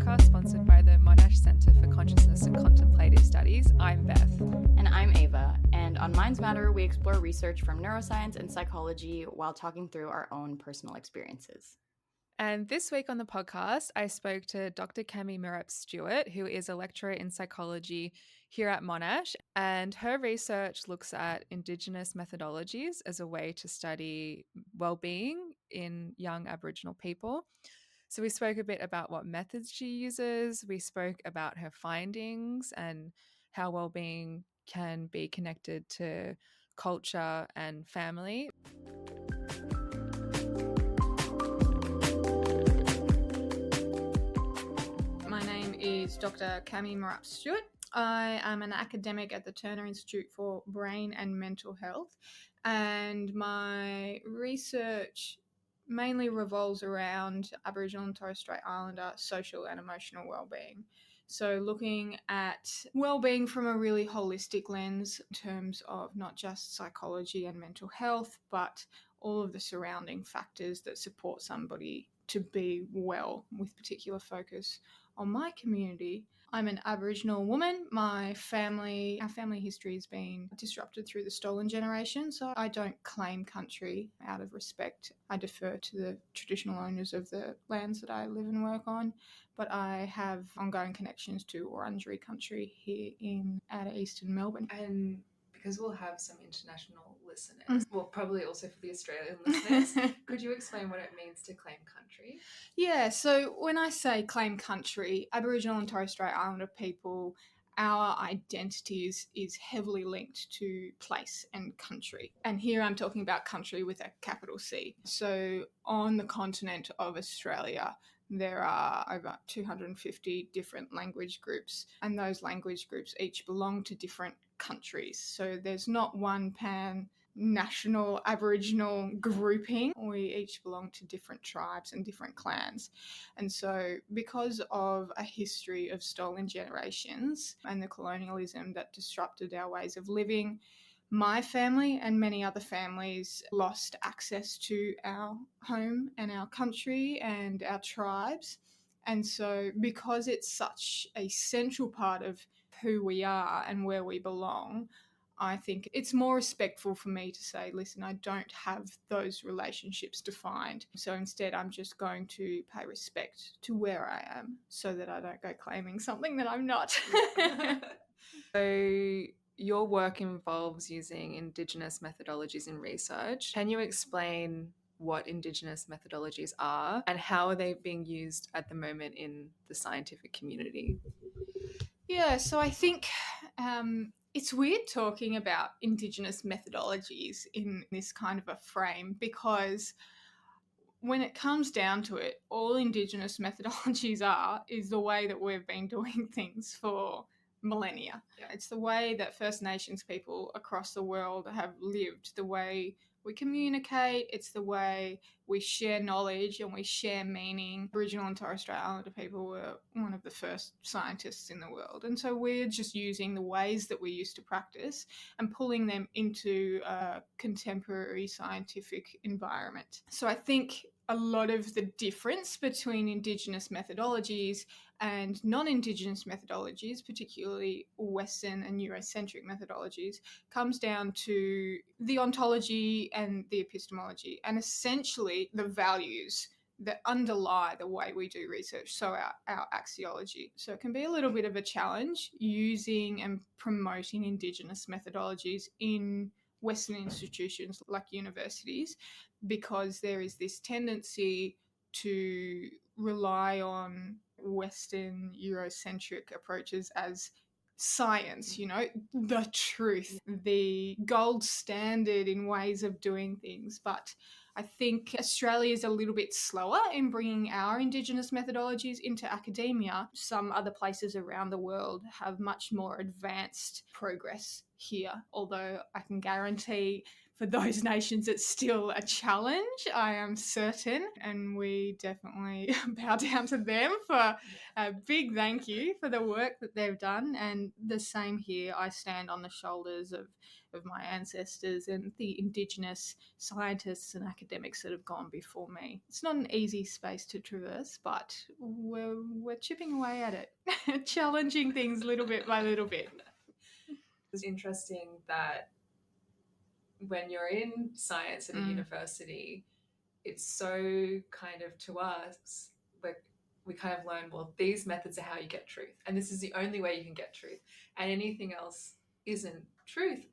podcast sponsored by the Monash Centre for Consciousness and Contemplative Studies. I'm Beth. And I'm Ava. And on Minds Matter, we explore research from neuroscience and psychology while talking through our own personal experiences. And this week on the podcast, I spoke to Dr. Cammi Murrup-Stewart, who is a lecturer in psychology here at Monash. And her research looks at Indigenous methodologies as a way to study well-being in young Aboriginal people. So we spoke a bit about what methods she uses. We spoke about her findings and how well-being can be connected to culture and family. My name is Dr. Cammi Murrup-Stewart. I am an academic at the Turner Institute for Brain and Mental Health, and my research mainly revolves around Aboriginal and Torres Strait Islander social and emotional well-being. So looking at well-being from a really holistic lens in terms of not just psychology and mental health, but all of the surrounding factors that support somebody to be well, with particular focus on my community. I'm an Aboriginal woman. Our family history has been disrupted through the stolen generation, so I don't claim country out of respect. I defer to the traditional owners of the lands that I live and work on, but I have ongoing connections to Wurundjeri country here in outer eastern Melbourne. And because we'll have some international listeners, well, probably also for the Australian listeners, could you explain what it means to claim country? Yeah, so when I say claim country, Aboriginal and Torres Strait Islander people, our identity is heavily linked to place and country. And here I'm talking about country with a capital C. So on the continent of Australia, there are over 250 different language groups, and those language groups each belong to different countries. So there's not one pan-national Aboriginal grouping. We each belong to different tribes and different clans. And so because of a history of stolen generations and the colonialism that disrupted our ways of living, my family and many other families lost access to our home and our country and our tribes. And so because it's such a central part of who we are and where we belong, I think it's more respectful for me to say, listen, I don't have those relationships defined. So instead, I'm just going to pay respect to where I am so that I don't go claiming something that I'm not. So your work involves using Indigenous methodologies in research. Can you explain what Indigenous methodologies are and how are they being used at the moment in the scientific community? Yeah, so I think it's weird talking about Indigenous methodologies in this kind of a frame, because when it comes down to it, all Indigenous methodologies is the way that we've been doing things for millennia. Yeah. It's the way that First Nations people across the world have lived, the way we communicate, it's the way we share knowledge and we share meaning. Aboriginal and Torres Strait Islander people were one of the first scientists in the world. And so we're just using the ways that we used to practice and pulling them into a contemporary scientific environment. So I think a lot of the difference between Indigenous methodologies and non-Indigenous methodologies, particularly Western and Eurocentric methodologies, comes down to the ontology and the epistemology, and essentially the values that underlie the way we do research, so our axiology. So it can be a little bit of a challenge using and promoting Indigenous methodologies in Western institutions like universities, because there is this tendency to rely on Western Eurocentric approaches as science, the truth, the gold standard in ways of doing things. But I think Australia is a little bit slower in bringing our Indigenous methodologies into academia. Some other places around the world have much more advanced progress here, although I can guarantee for those nations, it's still a challenge, I am certain. And we definitely bow down to them for a big thank you for the work that they've done. And the same here. I stand on the shoulders of my ancestors and the Indigenous scientists and academics that have gone before me. It's not an easy space to traverse, but we're chipping away at it, challenging things little bit by little bit. It's interesting that when you're in science at a university, it's so kind of, to us, we kind of learn, well, these methods are how you get truth, and this is the only way you can get truth, and anything else isn't truth.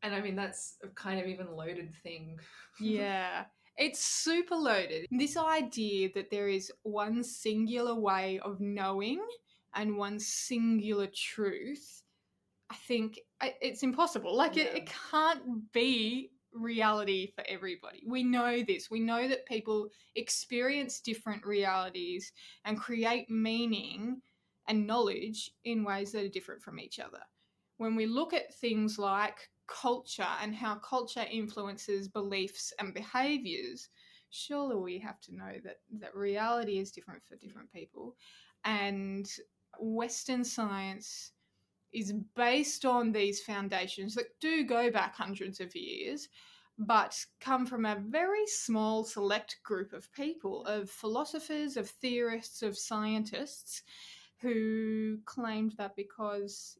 And I mean, that's a kind of even loaded thing. Yeah, it's super loaded. This idea that there is one singular way of knowing and one singular truth, I think it's impossible. Like, it can't be reality for everybody. We know this. We know that people experience different realities and create meaning and knowledge in ways that are different from each other. When we look at things like culture and how culture influences beliefs and behaviors, surely we have to know that reality is different for different people. And Western science is based on these foundations that do go back hundreds of years, but come from a very small select group of people, of philosophers, of theorists, of scientists, who claimed that because,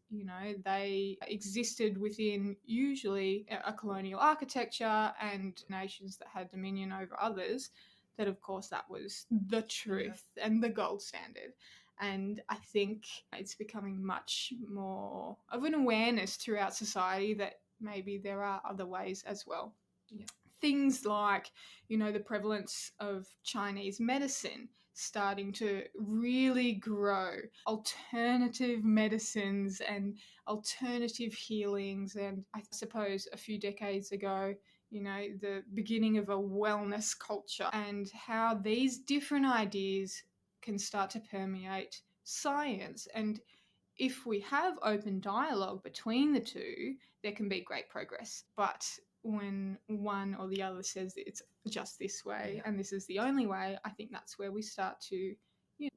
they existed within usually a colonial architecture and nations that had dominion over others, that of course that was the truth and the gold standard. And I think it's becoming much more of an awareness throughout society that maybe there are other ways as well. Yeah. Things like, the prevalence of Chinese medicine starting to really grow, alternative medicines and alternative healings. And I suppose a few decades ago, the beginning of a wellness culture, and how these different ideas can start to permeate science. And if we have open dialogue between the two, there can be great progress. But when one or the other says it's just this way and this is the only way, I think that's where we start to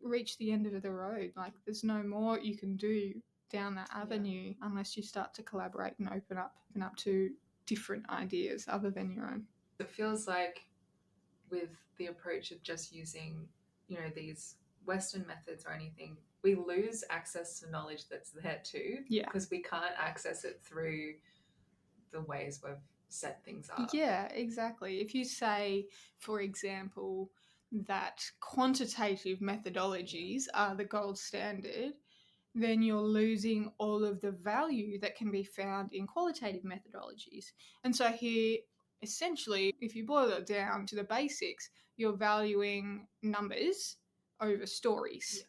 reach the end of the road. Like, there's no more you can do down that avenue unless you start to collaborate and open up to different ideas other than your own. It feels like with the approach of just using, these Western methods or anything, we lose access to knowledge that's there too, because we can't access it through the ways we've set things up. Yeah, exactly. If you say, for example, that quantitative methodologies are the gold standard, then you're losing all of the value that can be found in qualitative methodologies. And so here, essentially, if you boil it down to the basics, you're valuing numbers over stories.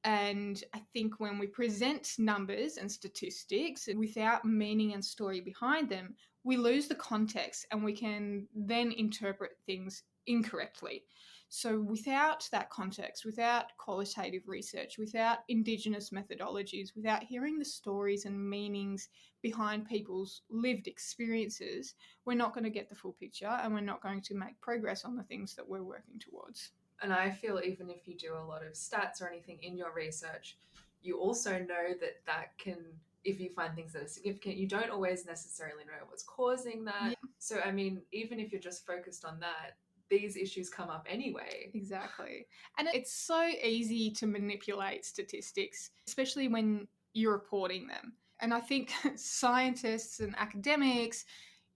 And I think when we present numbers and statistics without meaning and story behind them, we lose the context and we can then interpret things incorrectly. So without that context, without qualitative research, without Indigenous methodologies, without hearing the stories and meanings behind people's lived experiences, we're not going to get the full picture and we're not going to make progress on the things that we're working towards. And I feel even if you do a lot of stats or anything in your research, you also know that can, if you find things that are significant, you don't always necessarily know what's causing that. Yeah. So, I mean, even if you're just focused on that, these issues come up anyway. Exactly. And it's so easy to manipulate statistics, especially when you're reporting them. And I think scientists and academics,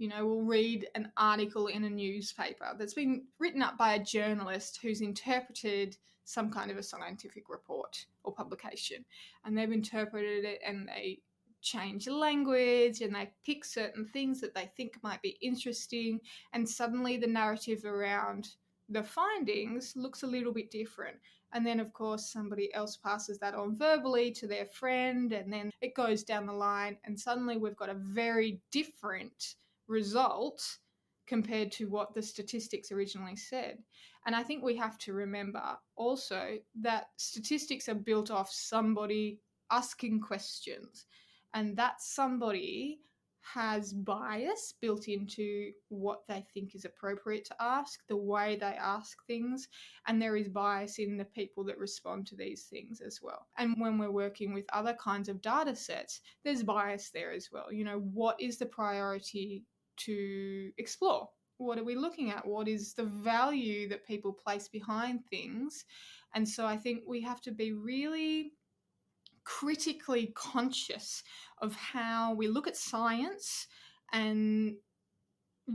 will read an article in a newspaper that's been written up by a journalist who's interpreted some kind of a scientific report or publication. And they've interpreted it and they change language and they pick certain things that they think might be interesting. And suddenly the narrative around the findings looks a little bit different. And then, of course, somebody else passes that on verbally to their friend, and then it goes down the line. And suddenly we've got a very different result compared to what the statistics originally said. And I think we have to remember also that statistics are built off somebody asking questions, and that somebody has bias built into what they think is appropriate to ask, the way they ask things, and there is bias in the people that respond to these things as well. And when we're working with other kinds of data sets, there's bias there as well. You know, what is the priority to explore? What are we looking at? What is the value that people place behind things? And so I think we have to be really critically conscious of how we look at science and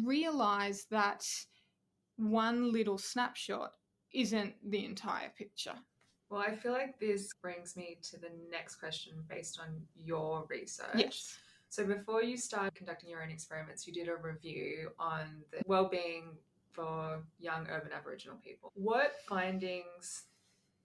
realize that one little snapshot isn't the entire picture. Well, I feel like this brings me to the next question based on your research. Yes. So before you started conducting your own experiments, you did a review on the well-being for young urban Aboriginal people. What findings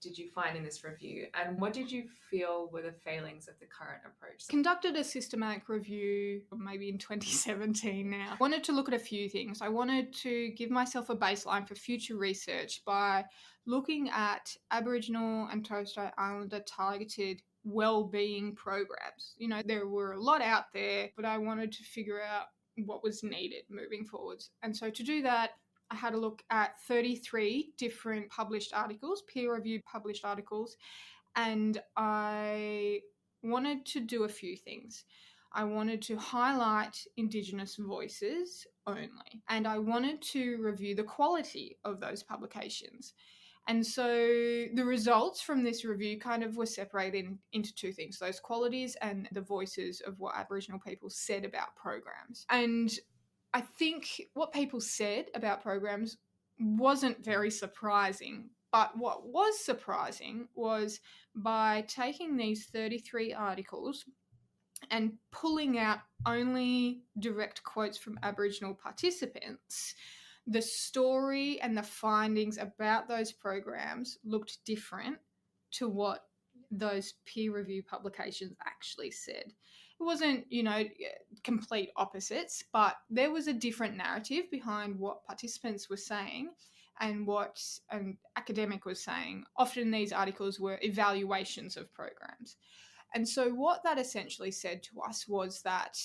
did you find in this review, and what did you feel were the failings of the current approach? Conducted a systematic review maybe in 2017 now. I wanted to look at a few things. I wanted to give myself a baseline for future research by looking at Aboriginal and Torres Strait Islander targeted well-being programs. You know, there were a lot out there, but I wanted to figure out what was needed moving forwards. And so to do that, I had a look at 33 different published articles, peer-reviewed published articles, and I wanted to do a few things. I wanted to highlight Indigenous voices only, and I wanted to review the quality of those publications. And so the results from this review kind of were separated into two things, those qualities and the voices of what Aboriginal people said about programs. And I think what people said about programs wasn't very surprising, but what was surprising was by taking these 33 articles and pulling out only direct quotes from Aboriginal participants, the story and the findings about those programs looked different to what those peer review publications actually said. It wasn't, complete opposites, but there was a different narrative behind what participants were saying and what an academic was saying. Often these articles were evaluations of programs. And so what that essentially said to us was that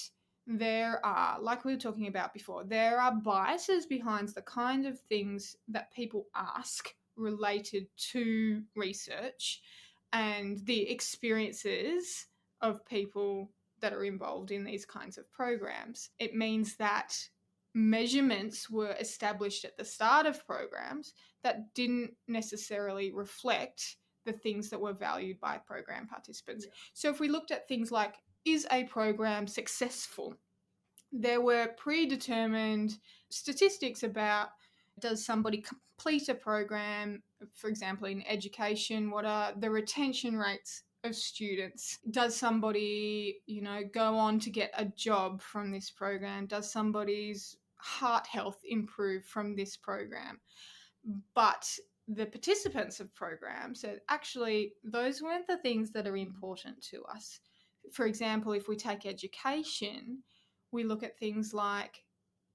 there are, like we were talking about before, there are biases behind the kind of things that people ask related to research and the experiences of people that are involved in these kinds of programs. It means that measurements were established at the start of programs that didn't necessarily reflect the things that were valued by program participants. Yeah. So if we looked at things like, is a program successful? There were predetermined statistics about, does somebody complete a program, for example, in education? What are the retention rates of students? Does somebody, go on to get a job from this program? Does somebody's heart health improve from this program? But the participants of programs said, actually, those weren't the things that are important to us. For example, if we take education, we look at things like,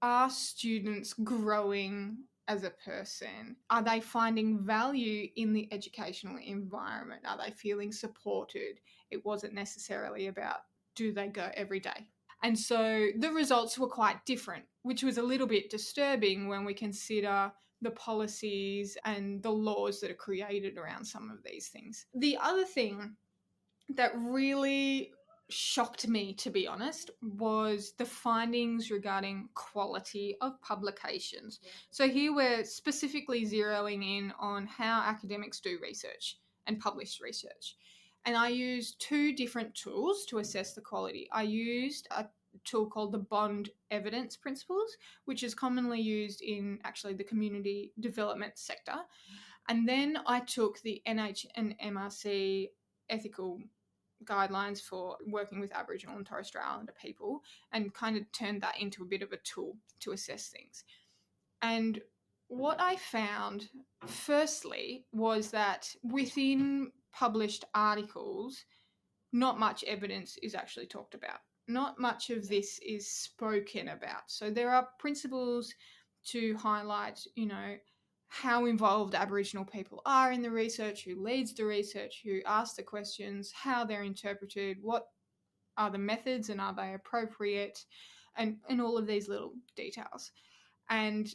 are students growing as a person? Are they finding value in the educational environment? Are they feeling supported? It wasn't necessarily about, do they go every day? And so the results were quite different, which was a little bit disturbing when we consider the policies and the laws that are created around some of these things. The other thing that really shocked me, to be honest, was the findings regarding quality of publications. Yeah. So here we're specifically zeroing in on how academics do research and publish research. And I used two different tools to assess the quality. I used a tool called the Bond Evidence Principles, which is commonly used in actually the community development sector. And then I took the NH and MRC ethical guidelines for working with Aboriginal and Torres Strait Islander people and kind of turned that into a bit of a tool to assess things. And what I found, firstly, was that within published articles, not much evidence is actually talked about. Not much of this is spoken about. So there are principles to highlight, how involved Aboriginal people are in the research, who leads the research, who asks the questions, how they're interpreted, what are the methods and are they appropriate, and all of these little details. And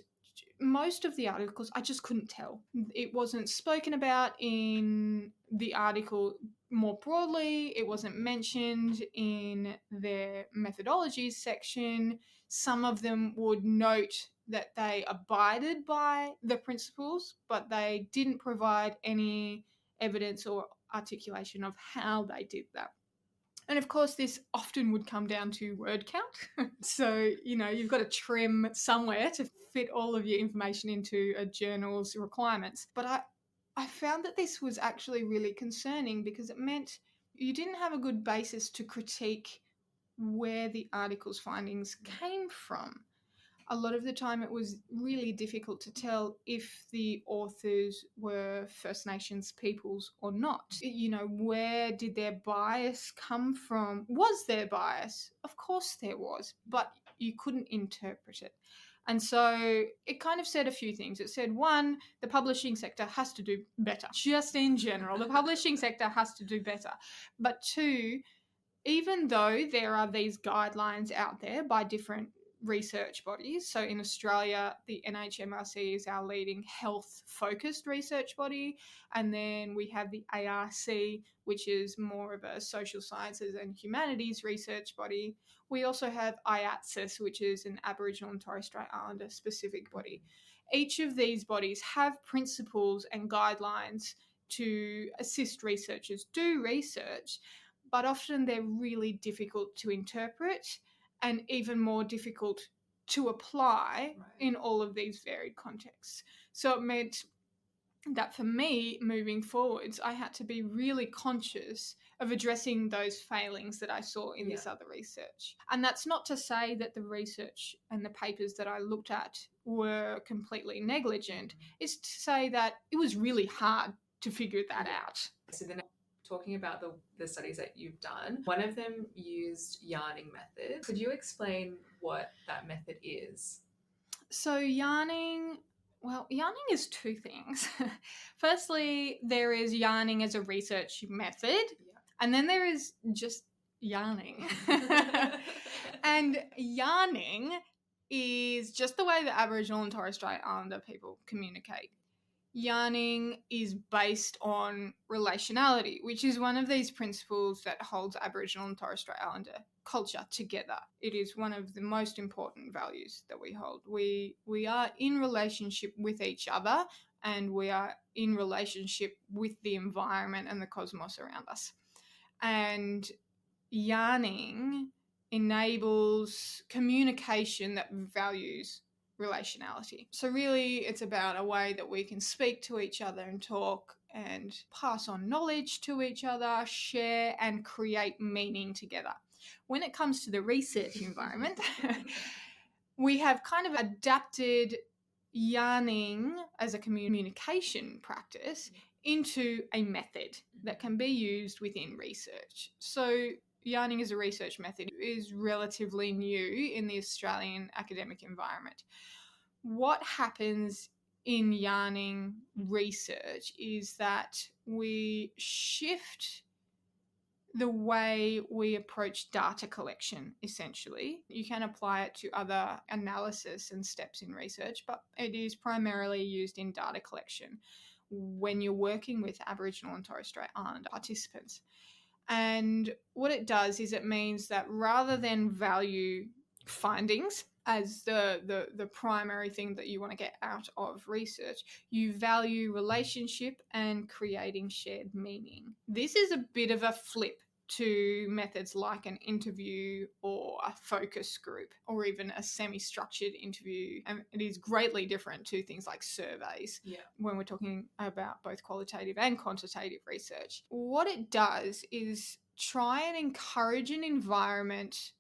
most of the articles, I just couldn't tell. It wasn't spoken about in the article more broadly. It wasn't mentioned in their methodologies section. Some of them would note that they abided by the principles, but they didn't provide any evidence or articulation of how they did that. And of course, this often would come down to word count. So, you've got to trim somewhere to fit all of your information into a journal's requirements. But I found that this was actually really concerning because it meant you didn't have a good basis to critique where the article's findings came from. A lot of the time it was really difficult to tell if the authors were First Nations peoples or not. Where did their bias come from? Was there bias? Of course there was, but you couldn't interpret it. And so it kind of said a few things. It said, one, the publishing sector has to do better. Just in general, the publishing sector has to do better. But two, even though there are these guidelines out there by different research bodies. So in Australia, the NHMRC is our leading health-focused research body. And then we have the ARC, which is more of a social sciences and humanities research body. We also have IATSIS, which is an Aboriginal and Torres Strait Islander specific body. Each of these bodies have principles and guidelines to assist researchers do research, but often they're really difficult to interpret and even more difficult to apply in all of these varied contexts. So it meant that for me, moving forwards, I had to be really conscious of addressing those failings that I saw in this other research. And that's not to say that the research and the papers that I looked at were completely negligent. It's to say that it was really hard to figure that out. So then, talking about the studies that you've done, one of them used yarning method. Could you explain what that method is? So yarning is two things. Firstly, there is yarning as a research method, and then there is just yarning. And yarning is just the way that Aboriginal and Torres Strait Islander people communicate. Yarning is based on relationality, which is one of these principles that holds Aboriginal and Torres Strait Islander culture together. It is one of the most important values that we hold. We are in relationship with each other, and we are in relationship with the environment and the cosmos around us. And yarning enables communication that values relationality. So really it's about a way that we can speak to each other and talk and pass on knowledge to each other, share and create meaning together. When it comes to the research environment, we have kind of adapted yarning as a communication practice into a method that can be used within research. So yarning as a research method is relatively new in the Australian academic environment. What happens in yarning research is that we shift the way we approach data collection, essentially. You can apply it to other analysis and steps in research, but it is primarily used in data collection when you're working with Aboriginal and Torres Strait Islander participants. And what it does is it means that rather than value findings as the primary thing that you want to get out of research, you value relationship and creating shared meaning. This is a bit of a flip to methods like an interview or a focus group or even a semi-structured interview. And it is greatly different to things like surveys when we're talking about both qualitative and quantitative research. What it does is try and encourage an environment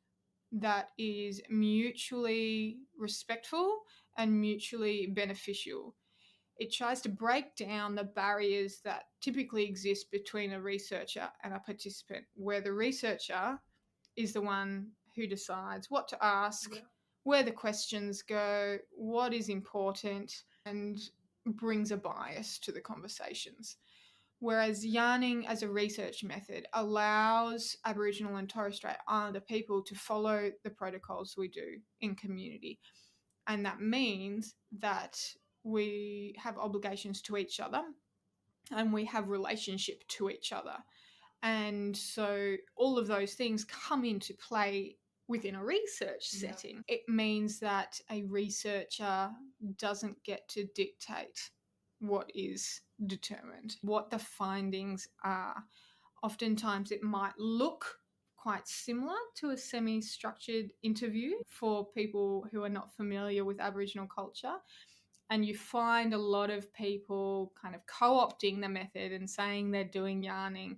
that is mutually respectful and mutually beneficial. It tries to break down the barriers that typically exist between a researcher and a participant, where the researcher is the one who decides what to ask, where the questions go, what is important, and brings a bias to the conversations. Whereas yarning as a research method allows Aboriginal and Torres Strait Islander people to follow the protocols we do in community. And that means that we have obligations to each other and we have relationship to each other. And so all of those things come into play within a research setting. It means that a researcher doesn't get to dictate what is determined, what the findings are. Oftentimes it might look quite similar to a semi-structured interview for people who are not familiar with Aboriginal culture. And you find a lot of people kind of co-opting the method and saying they're doing yarning.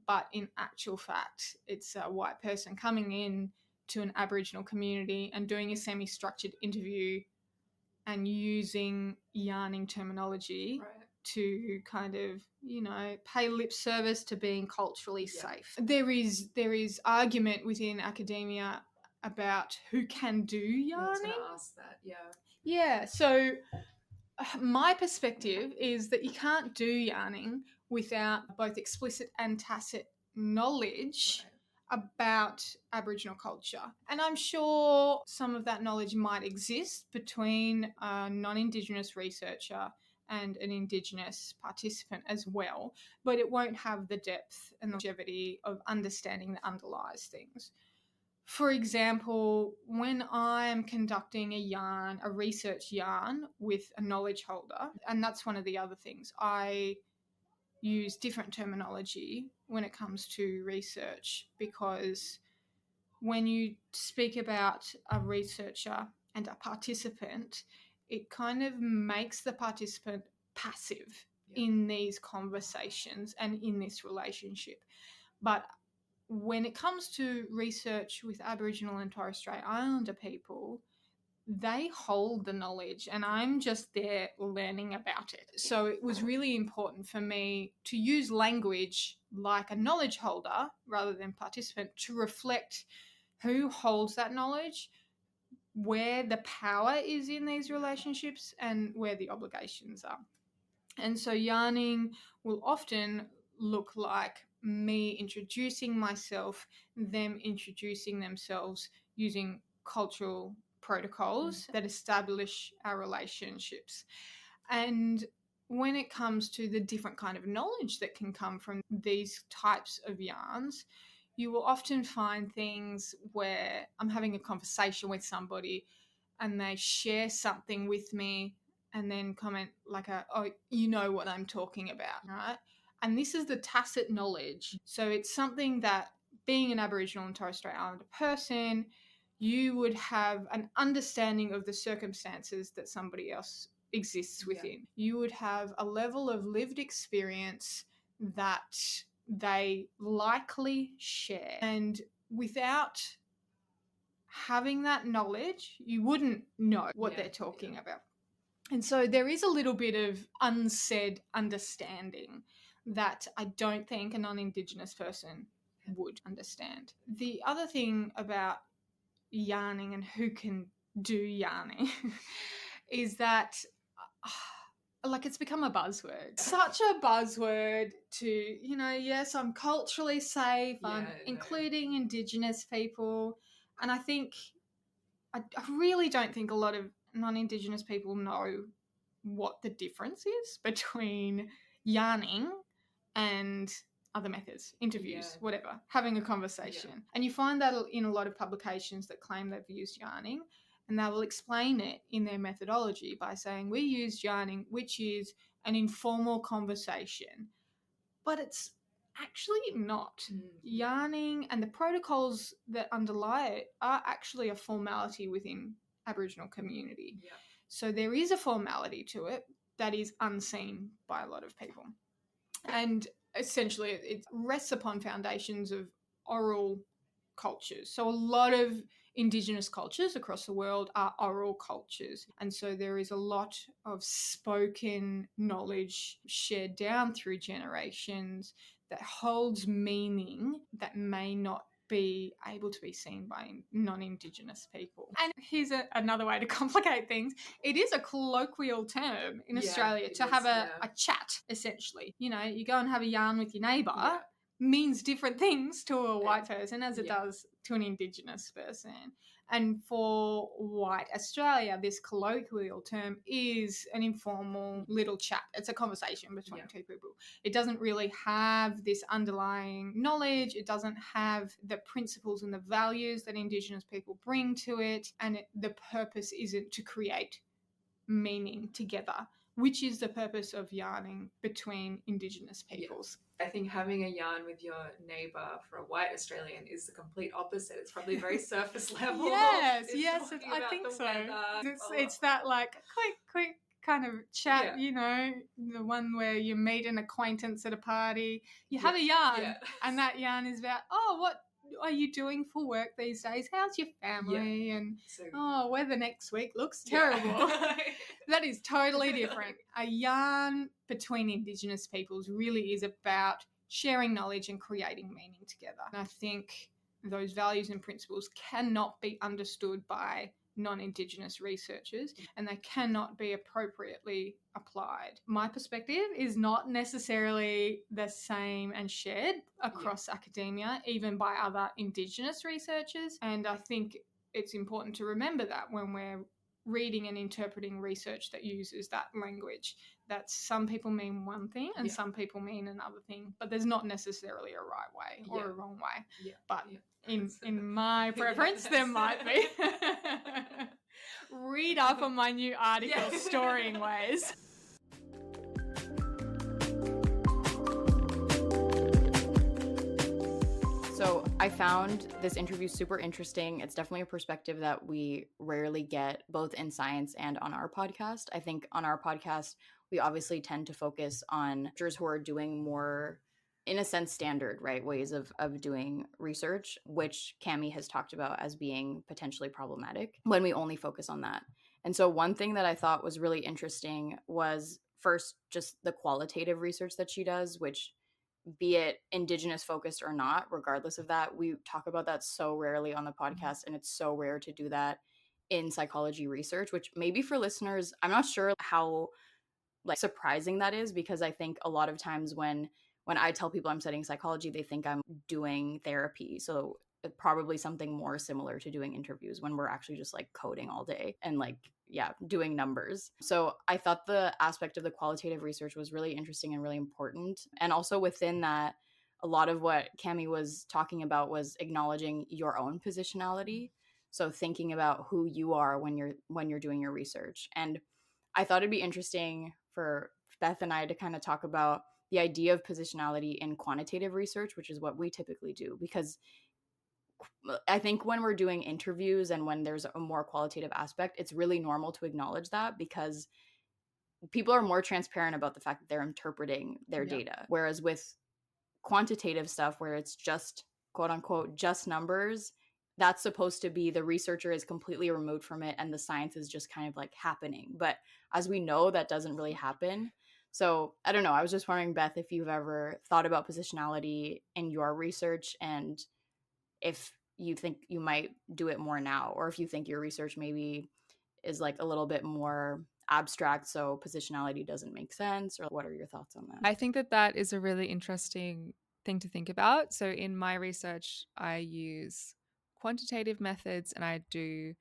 But in actual fact, it's a white person coming in to an Aboriginal community and doing a semi-structured interview and using yarning terminology to kind of, pay lip service to being culturally safe. There is argument within academia about who can do yarning. I was going to ask that, Yeah, so my perspective is that you can't do yarning without both explicit and tacit knowledge about Aboriginal culture. And I'm sure some of that knowledge might exist between a non-Indigenous researcher and an Indigenous participant as well, but it won't have the depth and longevity of understanding that underlies things. For example, when I'm conducting a research yarn with a knowledge holder, and that's one of the other things, I use different terminology when it comes to research, because when you speak about a researcher and a participant, it kind of makes the participant passive in these conversations and in this relationship. But when it comes to research with Aboriginal and Torres Strait Islander people, they hold the knowledge and I'm just there learning about it. So it was really important for me to use language like a knowledge holder rather than participant to reflect who holds that knowledge, where the power is in these relationships and where the obligations are. And so yarning will often look like me introducing myself, them introducing themselves using cultural protocols that establish our relationships. And when it comes to the different kind of knowledge that can come from these types of yarns, you will often find things where I'm having a conversation with somebody and they share something with me and then comment like, oh, you know what I'm talking about, right? And this is the tacit knowledge. So it's something that, being an Aboriginal and Torres Strait Islander person, you would have an understanding of the circumstances that somebody else exists within. You would have a level of lived experience that they likely share. And without having that knowledge, you wouldn't know what they're talking about. And so there is a little bit of unsaid understanding that I don't think a non-Indigenous person would understand. The other thing about yarning and who can do yarning is that it's become a buzzword. Such a buzzword to, yes, I'm culturally safe, I'm including Indigenous people. And I really don't think a lot of non-Indigenous people know what the difference is between yarning and other methods, interviews, whatever, having a conversation. And you find that in a lot of publications that claim they've used yarning, and they will explain it in their methodology by saying we use yarning, which is an informal conversation. But it's actually not. Yarning and the protocols that underlie it are actually a formality within Aboriginal community. So there is a formality to it that is unseen by a lot of people. And essentially it rests upon foundations of oral cultures. So a lot of Indigenous cultures across the world are oral cultures. And so there is a lot of spoken knowledge shared down through generations that holds meaning that may not be able to be seen by non-Indigenous people. And here's another way to complicate things. It is a colloquial term in Australia to have a chat, essentially. You know, you go and have a yarn with your neighbour means different things to a white person as it does to an Indigenous person. And for white Australia, this colloquial term is an informal little chat. It's a conversation between two people. It doesn't really have this underlying knowledge. It doesn't have the principles and the values that Indigenous people bring to it. And the purpose isn't to create meaning together, which is the purpose of yarning between Indigenous peoples. I think having a yarn with your neighbour for a white Australian is the complete opposite. It's probably very surface level. I think so. It's that like quick kind of chat, you know, the one where you meet an acquaintance at a party, you have a yarn, and that yarn is about, oh, what are you doing for work these days? How's your family? And weather next week looks terrible. That is totally different. A yarn between Indigenous peoples really is about sharing knowledge and creating meaning together. And I think those values and principles cannot be understood by non-Indigenous researchers, and they cannot be appropriately applied. My perspective is not necessarily the same and shared across academia, even by other Indigenous researchers. And I think it's important to remember that when we're reading and interpreting research that uses that language, that some people mean one thing and some people mean another thing, but there's not necessarily a right way or a wrong way. But in my preference, there might be. Read up on my new article, Storing Ways. So I found this interview super interesting. It's definitely a perspective that we rarely get, both in science and on our podcast. I think on our podcast, we obviously tend to focus on researchers who are doing more, in a sense, standard, right, ways of doing research, which Cammi has talked about as being potentially problematic when we only focus on that. And so one thing that I thought was really interesting was, first, just the qualitative research that she does, which, be it Indigenous focused or not, regardless of that, we talk about that so rarely on the podcast, and it's so rare to do that in psychology research, which maybe for listeners, I'm not sure how like surprising that is, because I think a lot of times when I tell people I'm studying psychology, they think I'm doing therapy. So probably something more similar to doing interviews, when we're actually just like coding all day and like, doing numbers. So I thought the aspect of the qualitative research was really interesting and really important. And also within that, a lot of what Cammi was talking about was acknowledging your own positionality. So thinking about who you are when you're doing your research. And I thought it'd be interesting for Beth and I to kind of talk about the idea of positionality in quantitative research, which is what we typically do, because I think when we're doing interviews and when there's a more qualitative aspect, it's really normal to acknowledge that, because people are more transparent about the fact that they're interpreting their data. Whereas with quantitative stuff, where it's just quote unquote just numbers, that's supposed to be the researcher is completely removed from it and the science is just kind of like happening. But as we know, that doesn't really happen. So I don't know. I was just wondering, Beth, if you've ever thought about positionality in your research, and if you think you might do it more now, or if you think your research maybe is like a little bit more abstract, so positionality doesn't make sense, or what are your thoughts on that? I think that is a really interesting thing to think about. So in my research, I use quantitative methods, and I do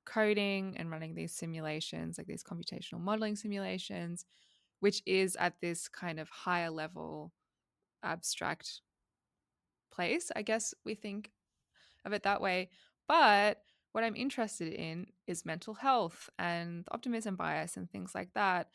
coding and running these simulations, like these computational modeling simulations, which is at this kind of higher level abstract place, I guess we think of it that way. But what I'm interested in is mental health and optimism bias and things like that.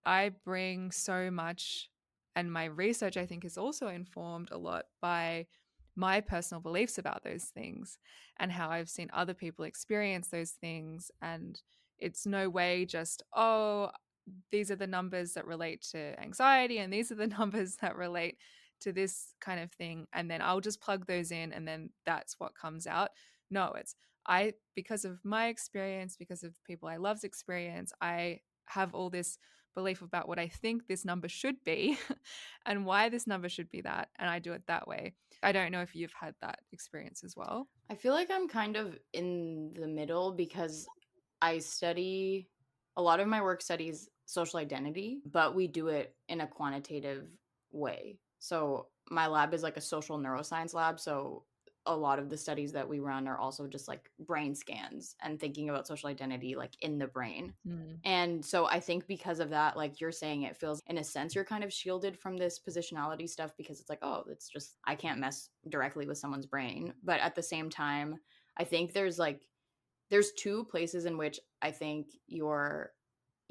I bring so much, and my research, I think, is also informed a lot by my personal beliefs about those things and how I've seen other people experience those things. And it's no way just, these are the numbers that relate to anxiety and these are the numbers that relate to this kind of thing, and then I'll just plug those in and then that's what comes out. No, it's because of my experience, because of people I love's experience, I have all this belief about what I think this number should be and why this number should be that, and I do it that way. I don't know if you've had that experience as well. I feel like I'm kind of in the middle because I study, a lot of my work studies social identity, but we do it in a quantitative way. So my lab is like a social neuroscience lab. So a lot of the studies that we run are also just like brain scans and thinking about social identity like in the brain. And so I think because of that, like you're saying, it feels in a sense you're kind of shielded from this positionality stuff because it's like, oh, it's just, I can't mess directly with someone's brain. But at the same time, I think there's two places in which I think your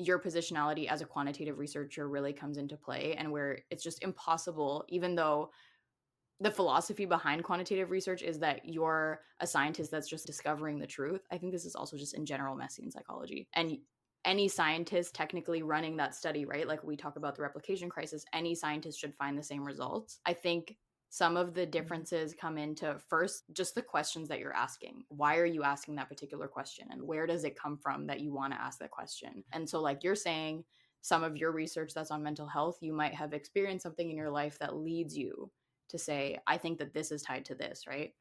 positionality as a quantitative researcher really comes into play, and where it's just impossible, even though the philosophy behind quantitative research is that you're a scientist that's just discovering the truth. I think this is also just in general messy in psychology. And any scientist technically running that study, right? Like we talk about the replication crisis, any scientist should find the same results. I think some of the differences come into first just the questions that you're asking. Why are you asking that particular question? And where does it come from that you want to ask that question? And so, like you're saying, some of your research that's on mental health, you might have experienced something in your life that leads you to say, I think that this is tied to this, right?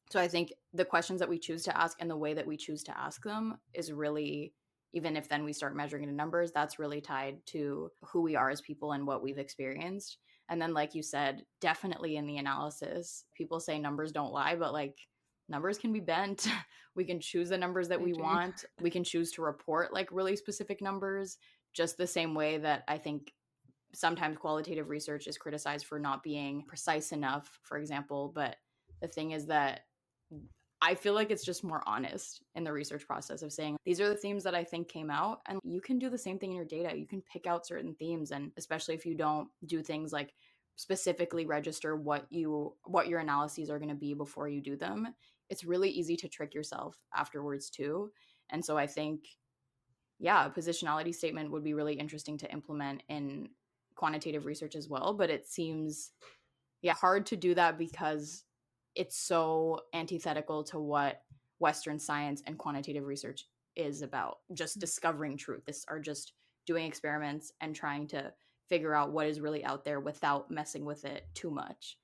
So I think the questions that we choose to ask and the way that we choose to ask them is really, even if then we start measuring it in numbers, that's really tied to who we are as people and what we've experienced. And then, like you said, definitely in the analysis, people say numbers don't lie, but like numbers can be bent. We can choose the numbers that we want. We can choose to report like really specific numbers, just the same way that I think sometimes qualitative research is criticized for not being precise enough, for example. But the thing is that I feel like it's just more honest in the research process of saying, these are the themes that I think came out. And you can do the same thing in your data. You can pick out certain themes. And especially if you don't do things like specifically register what your analyses are going to be before you do them, it's really easy to trick yourself afterwards too. And so I think, yeah, a positionality statement would be really interesting to implement in quantitative research as well. But it seems, yeah, hard to do that because it's so antithetical to what Western science and quantitative research is about, just discovering truth. This are just doing experiments and trying to figure out what is really out there without messing with it too much.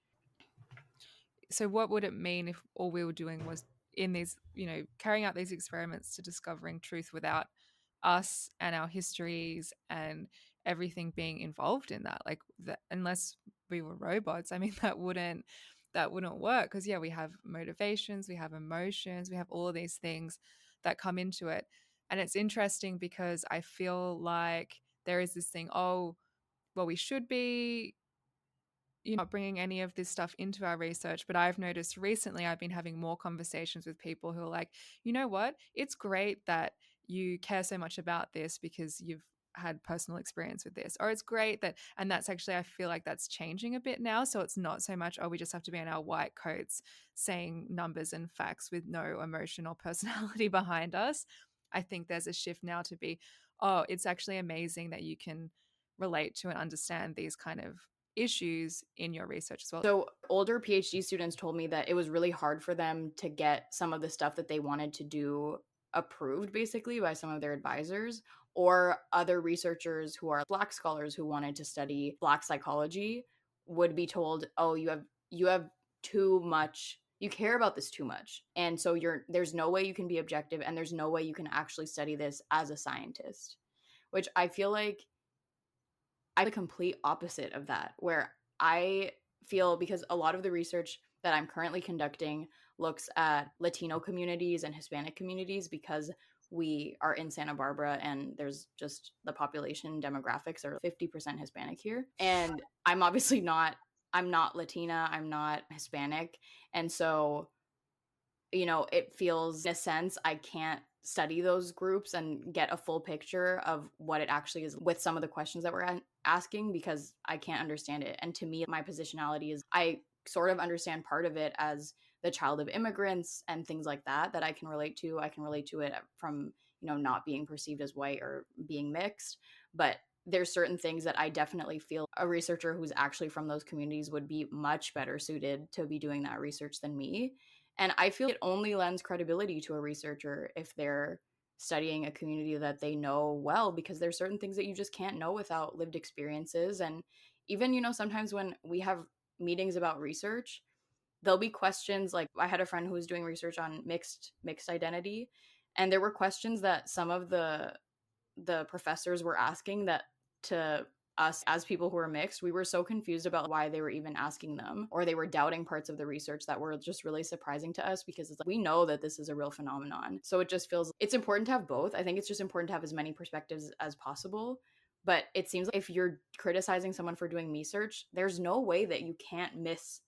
So what would it mean if all we were doing was in these, carrying out these experiments to discovering truth without us and our histories and everything being involved in that? Like that, unless we were robots, I mean, that wouldn't work, because we have motivations, we have emotions, we have all of these things that come into it. And it's interesting because I feel like there is this thing, oh, well, we should be not bringing any of this stuff into our research. But I've noticed recently I've been having more conversations with people who are like, you know what, it's great that you care so much about this because you've had personal experience with this, or it's great that, and that's actually, I feel like that's changing a bit now. So it's not so much, oh, we just have to be in our white coats saying numbers and facts with no emotion or personality behind us. I think there's a shift now to be, oh, it's actually amazing that you can relate to and understand these kind of issues in your research as well. So older PhD students told me that it was really hard for them to get some of the stuff that they wanted to do approved basically by some of their advisors, or other researchers who are Black scholars who wanted to study Black psychology would be told, oh, you have too much, you care about this too much, and so there's no way you can be objective, and there's no way you can actually study this as a scientist. Which I feel like I'm the complete opposite of that, where I feel, because a lot of the research that I'm currently conducting looks at Latino communities and Hispanic communities, because we are in Santa Barbara and there's just the population demographics are 50% Hispanic here. And I'm obviously I'm not Latina, I'm not Hispanic. And so, it feels, in a sense, I can't study those groups and get a full picture of what it actually is with some of the questions that we're asking, because I can't understand it. And to me, my positionality is, I sort of understand part of it as the child of immigrants and things like that I can relate to. I can relate to it from, not being perceived as white or being mixed. But there's certain things that I definitely feel a researcher who's actually from those communities would be much better suited to be doing that research than me. And I feel it only lends credibility to a researcher if they're studying a community that they know well, because there's certain things that you just can't know without lived experiences. And even, sometimes when we have meetings about research, there'll be questions like, I had a friend who was doing research on mixed identity, and there were questions that some of the professors were asking that, to us as people who were mixed, we were so confused about why they were even asking them, or they were doubting parts of the research that were just really surprising to us, because it's like, we know that this is a real phenomenon. So it just feels it's important to have both. I think it's just important to have as many perspectives as possible. But it seems like if you're criticizing someone for doing research, there's no way that you can't miss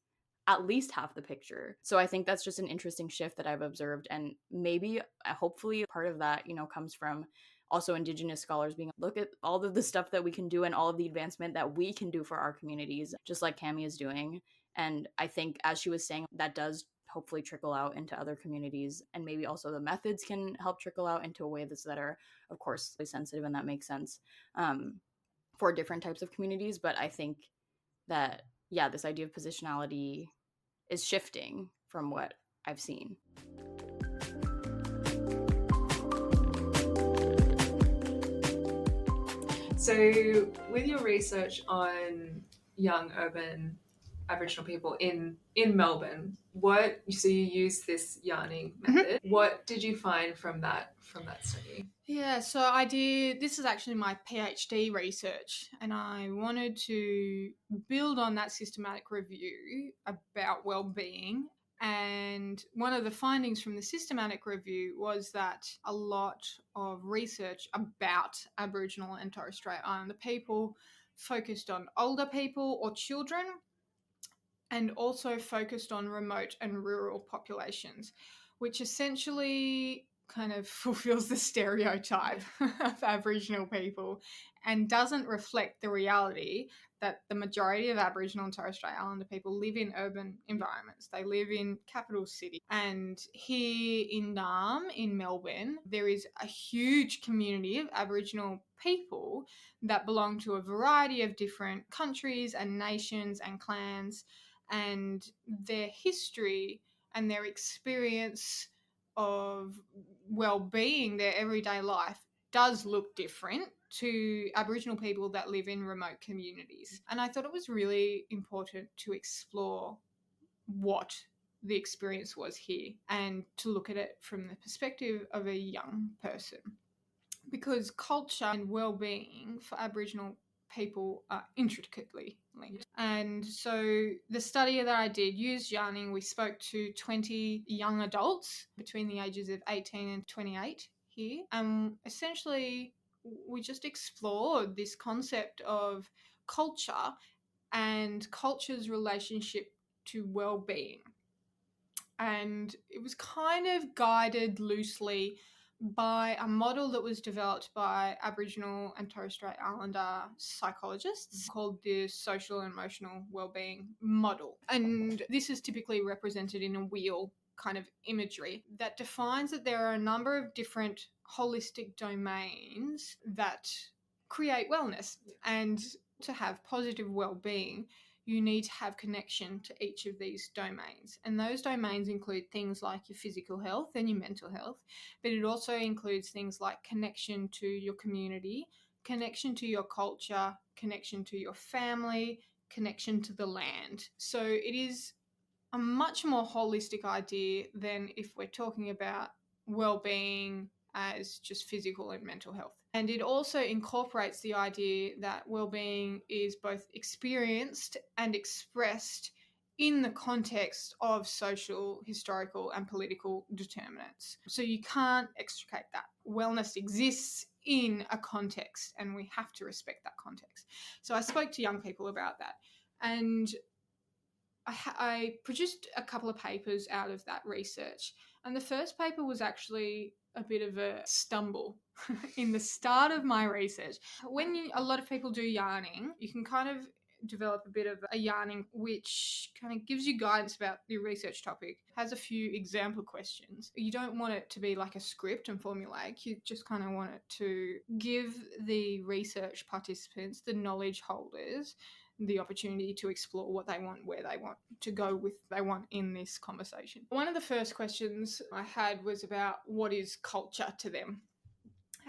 at least half the picture. So I think that's just an interesting shift that I've observed. And maybe, hopefully, part of that, comes from also Indigenous scholars being, look at all of the stuff that we can do and all of the advancement that we can do for our communities, just like Cammi is doing. And I think, as she was saying, that does hopefully trickle out into other communities, and maybe also the methods can help trickle out into a way that are, of course, sensitive, and that makes sense for different types of communities. But I think that, yeah, this idea of positionality is shifting from what I've seen. So, with your research on young urban Aboriginal people in Melbourne, so you use this yarning method. What did you find from that study? Yeah, so this is actually my PhD research, and I wanted to build on that systematic review about well-being. And one of the findings from the systematic review was that a lot of research about Aboriginal and Torres Strait Islander people focused on older people or children, and also focused on remote and rural populations, which essentially kind of fulfills the stereotype of Aboriginal people and doesn't reflect the reality that the majority of Aboriginal and Torres Strait Islander people live in urban environments. They live in capital cities. And here in Naarm, in Melbourne, there is a huge community of Aboriginal people that belong to a variety of different countries and nations and clans, and their history and their experience of well-being, their everyday life, does look different to Aboriginal people that live in remote communities. And I thought it was really important to explore what the experience was here and to look at it from the perspective of a young person, because culture and well-being for Aboriginal people are intricately linked. And so the study that I did used yarning. We spoke to 20 young adults between the ages of 18 and 28 here. And essentially, we just explored this concept of culture and culture's relationship to well-being. And it was kind of guided loosely by a model that was developed by Aboriginal and Torres Strait Islander psychologists called the social and emotional wellbeing model. And this is typically represented in a wheel kind of imagery that defines that there are a number of different holistic domains that create wellness. And to have positive well-being, you need to have connection to each of these domains. And those domains include things like your physical health and your mental health, but it also includes things like connection to your community, connection to your culture, connection to your family, connection to the land. So it is a much more holistic idea than if we're talking about well-being as just physical and mental health. And it also incorporates the idea that well-being is both experienced and expressed in the context of social, historical, and political determinants. So you can't extricate that. Wellness exists in a context, and we have to respect that context. So I spoke to young people about that, and I produced a couple of papers out of that research. And the first paper was actually a bit of a stumble in the start of my research. When a lot of people do yarning, you can kind of develop a bit of a yarning which kind of gives you guidance about your research topic, has a few example questions. You don't want it to be like a script and formulaic. You just kind of want it to give the research participants, the knowledge holders, the opportunity to explore what they want, where they want to go with they want in this conversation. One of the first questions I had was about what is culture to them.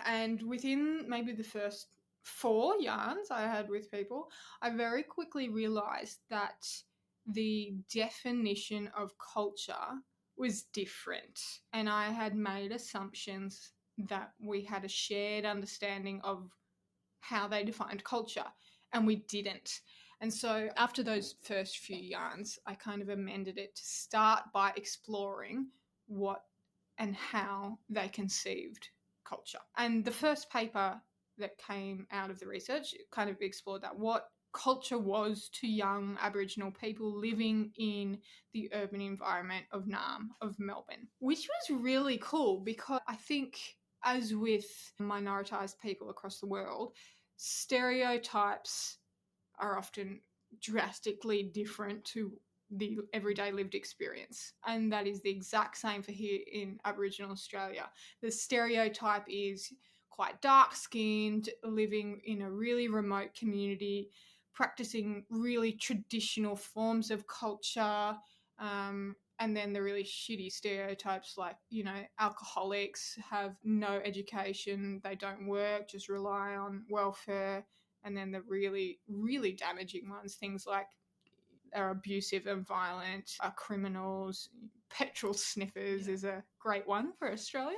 And within maybe the first 4 yarns I had with people, I very quickly realized that the definition of culture was different. And I had made assumptions that we had a shared understanding of how they defined culture, and we didn't. And so after those first few yarns, I kind of amended it to start by exploring what and how they conceived culture. And the first paper that came out of the research kind of explored that, what culture was to young Aboriginal people living in the urban environment of Naarm, of Melbourne, which was really cool because I think, as with minoritized people across the world, stereotypes are often drastically different to the everyday lived experience. And that is the exact same for here in Aboriginal Australia. The stereotype is quite dark skinned, living in a really remote community, practicing really traditional forms of culture. And then the really shitty stereotypes like, alcoholics have no education, they don't work, just rely on welfare. And then the really, really damaging ones, things like are abusive and violent, are criminals, petrol sniffers is a great one for Australia.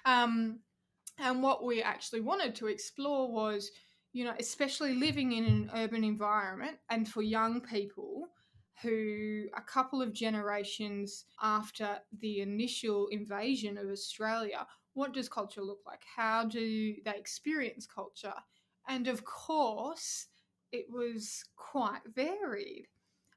And what we actually wanted to explore was, especially living in an urban environment and for young people who a couple of generations after the initial invasion of Australia, what does culture look like? How do they experience culture? And of course, it was quite varied.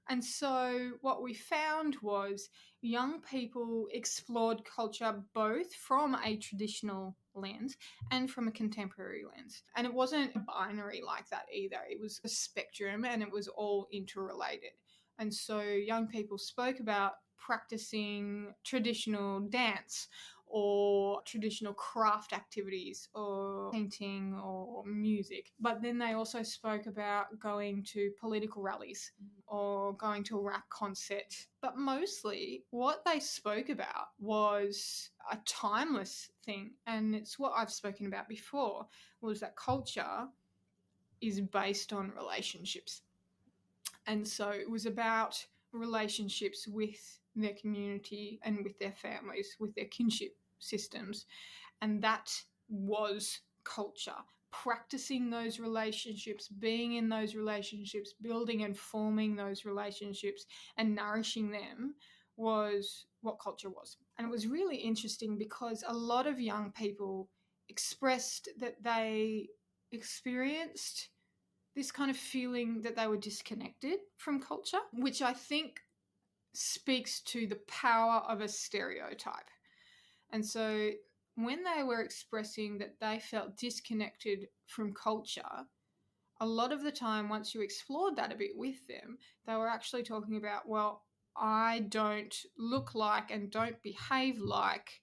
And so what we found was young people explored culture both from a traditional lens and from a contemporary lens. And it wasn't binary like that either. It was a spectrum and it was all interrelated. And so young people spoke about practicing traditional dance or traditional craft activities or painting or music. But then they also spoke about going to political rallies or going to a rap concert. But mostly what they spoke about was a timeless thing. And it's what I've spoken about before, was that culture is based on relationships. And so it was about relationships with their community and with their families, with their kinship systems. And that was culture. Practicing those relationships, being in those relationships, building and forming those relationships and nourishing them was what culture was. And it was really interesting because a lot of young people expressed that they experienced this kind of feeling that they were disconnected from culture, which I think speaks to the power of a stereotype. And so when they were expressing that they felt disconnected from culture, a lot of the time, once you explored that a bit with them, they were actually talking about, well, I don't look like and don't behave like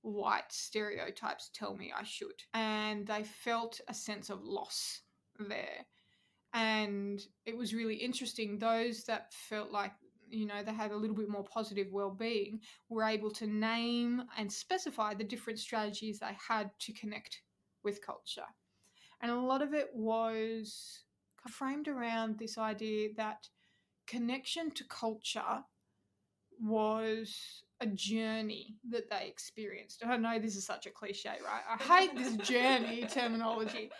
white stereotypes tell me I should. And they felt a sense of loss there. And it was really interesting. Those that felt like, they had a little bit more positive well-being were able to name and specify the different strategies they had to connect with culture. And a lot of it was framed around this idea that connection to culture was a journey that they experienced. I know this is such a cliche, right? I hate this journey terminology,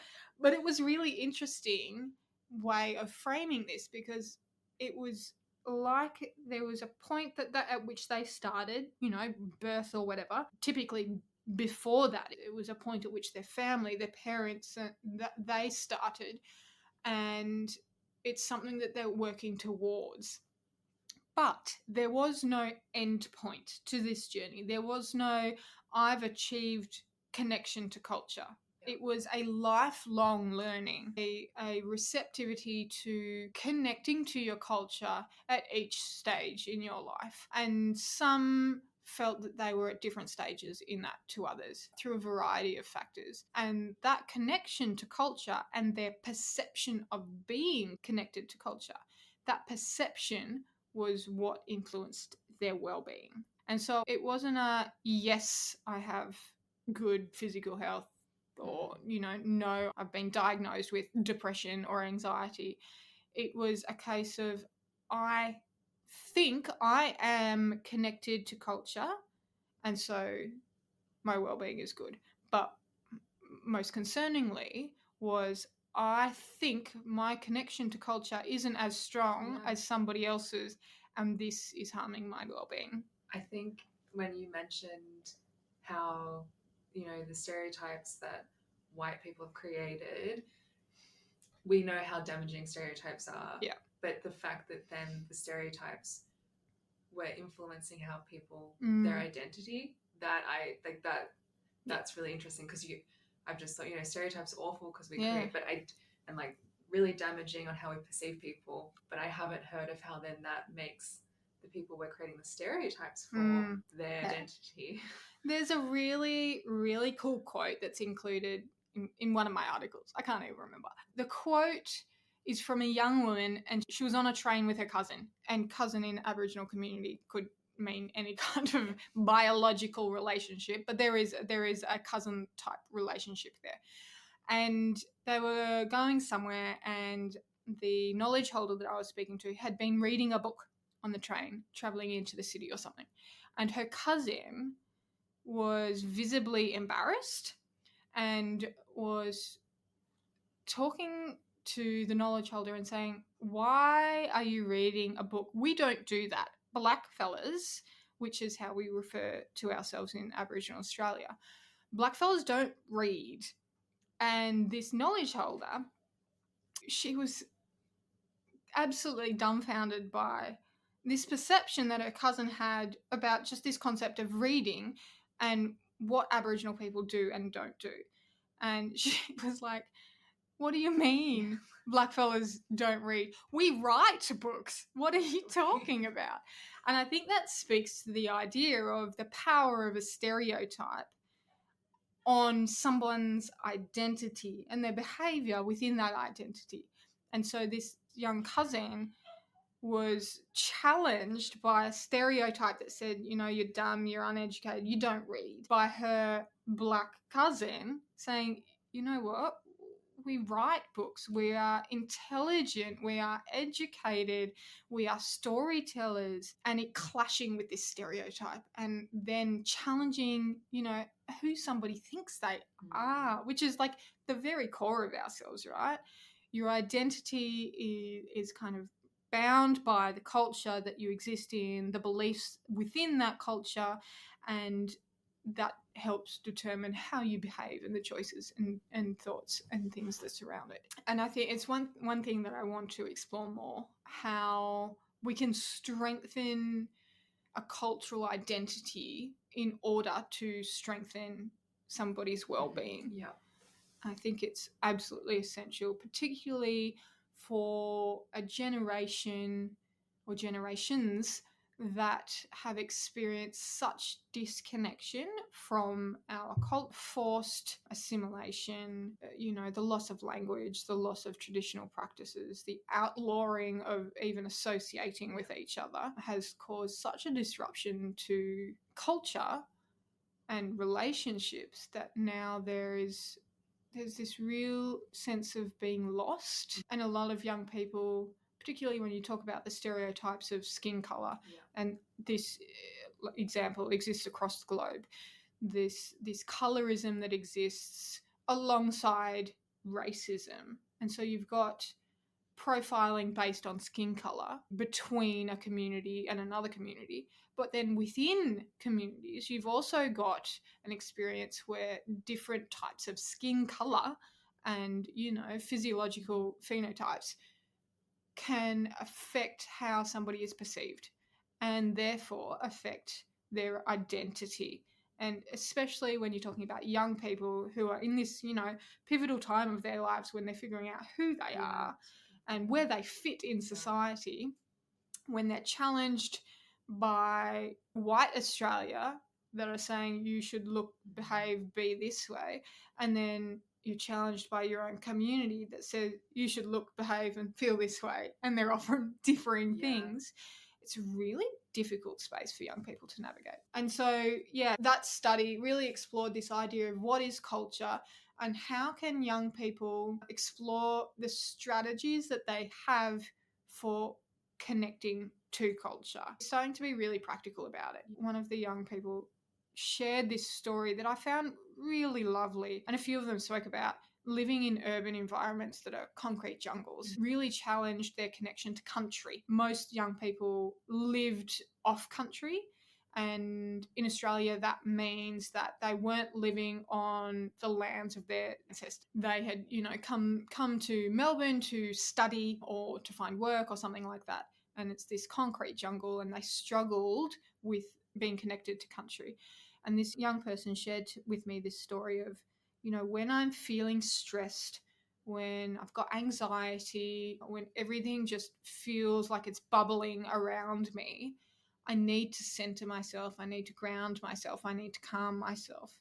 but it was really interesting way of framing this because it was like there was a point that at which they started, birth or whatever. Typically before that, it was a point at which their family, their parents, that they started, and it's something that they're working towards. But there was no end point to this journey. There was no, I've achieved connection to culture. It was a lifelong learning, a receptivity to connecting to your culture at each stage in your life. And some felt that they were at different stages in that to others through a variety of factors. And that connection to culture and their perception of being connected to culture, that perception was what influenced their well-being. And so it wasn't a, yes, I have good physical health, or, no, I've been diagnosed with depression or anxiety. It was a case of, I think I am connected to culture, and so my well-being is good. But most concerningly was, I think my connection to culture isn't as strong as somebody else's, and this is harming my well-being. I think when you mentioned how, the stereotypes that white people have created, we know how damaging stereotypes are. Yeah. But the fact that then the stereotypes were influencing how people, their identity, that's really interesting, because I've just thought, stereotypes are awful because we create, and like really damaging on how we perceive people. But I haven't heard of how then that makes the people we're creating the stereotypes for their identity. There's a really, really cool quote that's included in one of my articles. I can't even remember. The quote is from a young woman, and she was on a train with her cousin, and cousin in Aboriginal community could mean any kind of biological relationship, but there is a cousin type relationship there. And they were going somewhere, and the knowledge holder that I was speaking to had been reading a book on the train traveling into the city or something, and her cousin was visibly embarrassed and was talking to the knowledge holder and saying, why are you reading a book? We don't do that. Black fellas, which is how we refer to ourselves in Aboriginal Australia, black fellas don't read. And this knowledge holder, she was absolutely dumbfounded by this perception that her cousin had about just this concept of reading and what Aboriginal people do and don't do. And she was like, what do you mean blackfellas don't read? We write books. What are you talking about? And I think that speaks to the idea of the power of a stereotype on someone's identity and their behavior within that identity. And so this young cousin was challenged by a stereotype that said, you're dumb, you're uneducated, you don't read, by her black cousin saying, you know what? We write books, we are intelligent, we are educated, we are storytellers, and it clashing with this stereotype and then challenging, who somebody thinks they are, which is like the very core of ourselves, right? Your identity is kind of bound by the culture that you exist in, the beliefs within that culture, and that helps determine how you behave and the choices and thoughts and things that surround it. And I think it's one thing that I want to explore more, how we can strengthen a cultural identity in order to strengthen somebody's well-being. Yeah. I think it's absolutely essential, particularly for a generation or generations that have experienced such disconnection from our forced assimilation, the loss of language, the loss of traditional practices, the outlawing of even associating with each other has caused such a disruption to culture and relationships that now there's this real sense of being lost. And a lot of young people, particularly when you talk about the stereotypes of skin colour, and this example exists across the globe, this colorism that exists alongside racism. And so you've got profiling based on skin colour between a community and another community. But then within communities, you've also got an experience where different types of skin colour and, physiological phenotypes can affect how somebody is perceived and therefore affect their identity. And especially when you're talking about young people who are in this, pivotal time of their lives when they're figuring out who they are and where they fit in society, when they're challenged by white Australia that are saying you should look, behave, be this way, and then you're challenged by your own community that says you should look, behave, and feel this way, and they're offering differing things. It's a really difficult space for young people to navigate. And so, that study really explored this idea of what is culture and how can young people explore the strategies that they have for connecting to culture. Starting to be really practical about it. One of the young people shared this story that I found really lovely, and a few of them spoke about living in urban environments that are concrete jungles, really challenged their connection to country. Most young people lived off country, and in Australia that means that they weren't living on the lands of their ancestors. They had, come to Melbourne to study or to find work or something like that, and it's this concrete jungle, and they struggled with being connected to country. And this young person shared with me this story of, when I'm feeling stressed, when I've got anxiety, when everything just feels like it's bubbling around me, I need to center myself, I need to ground myself, I need to calm myself.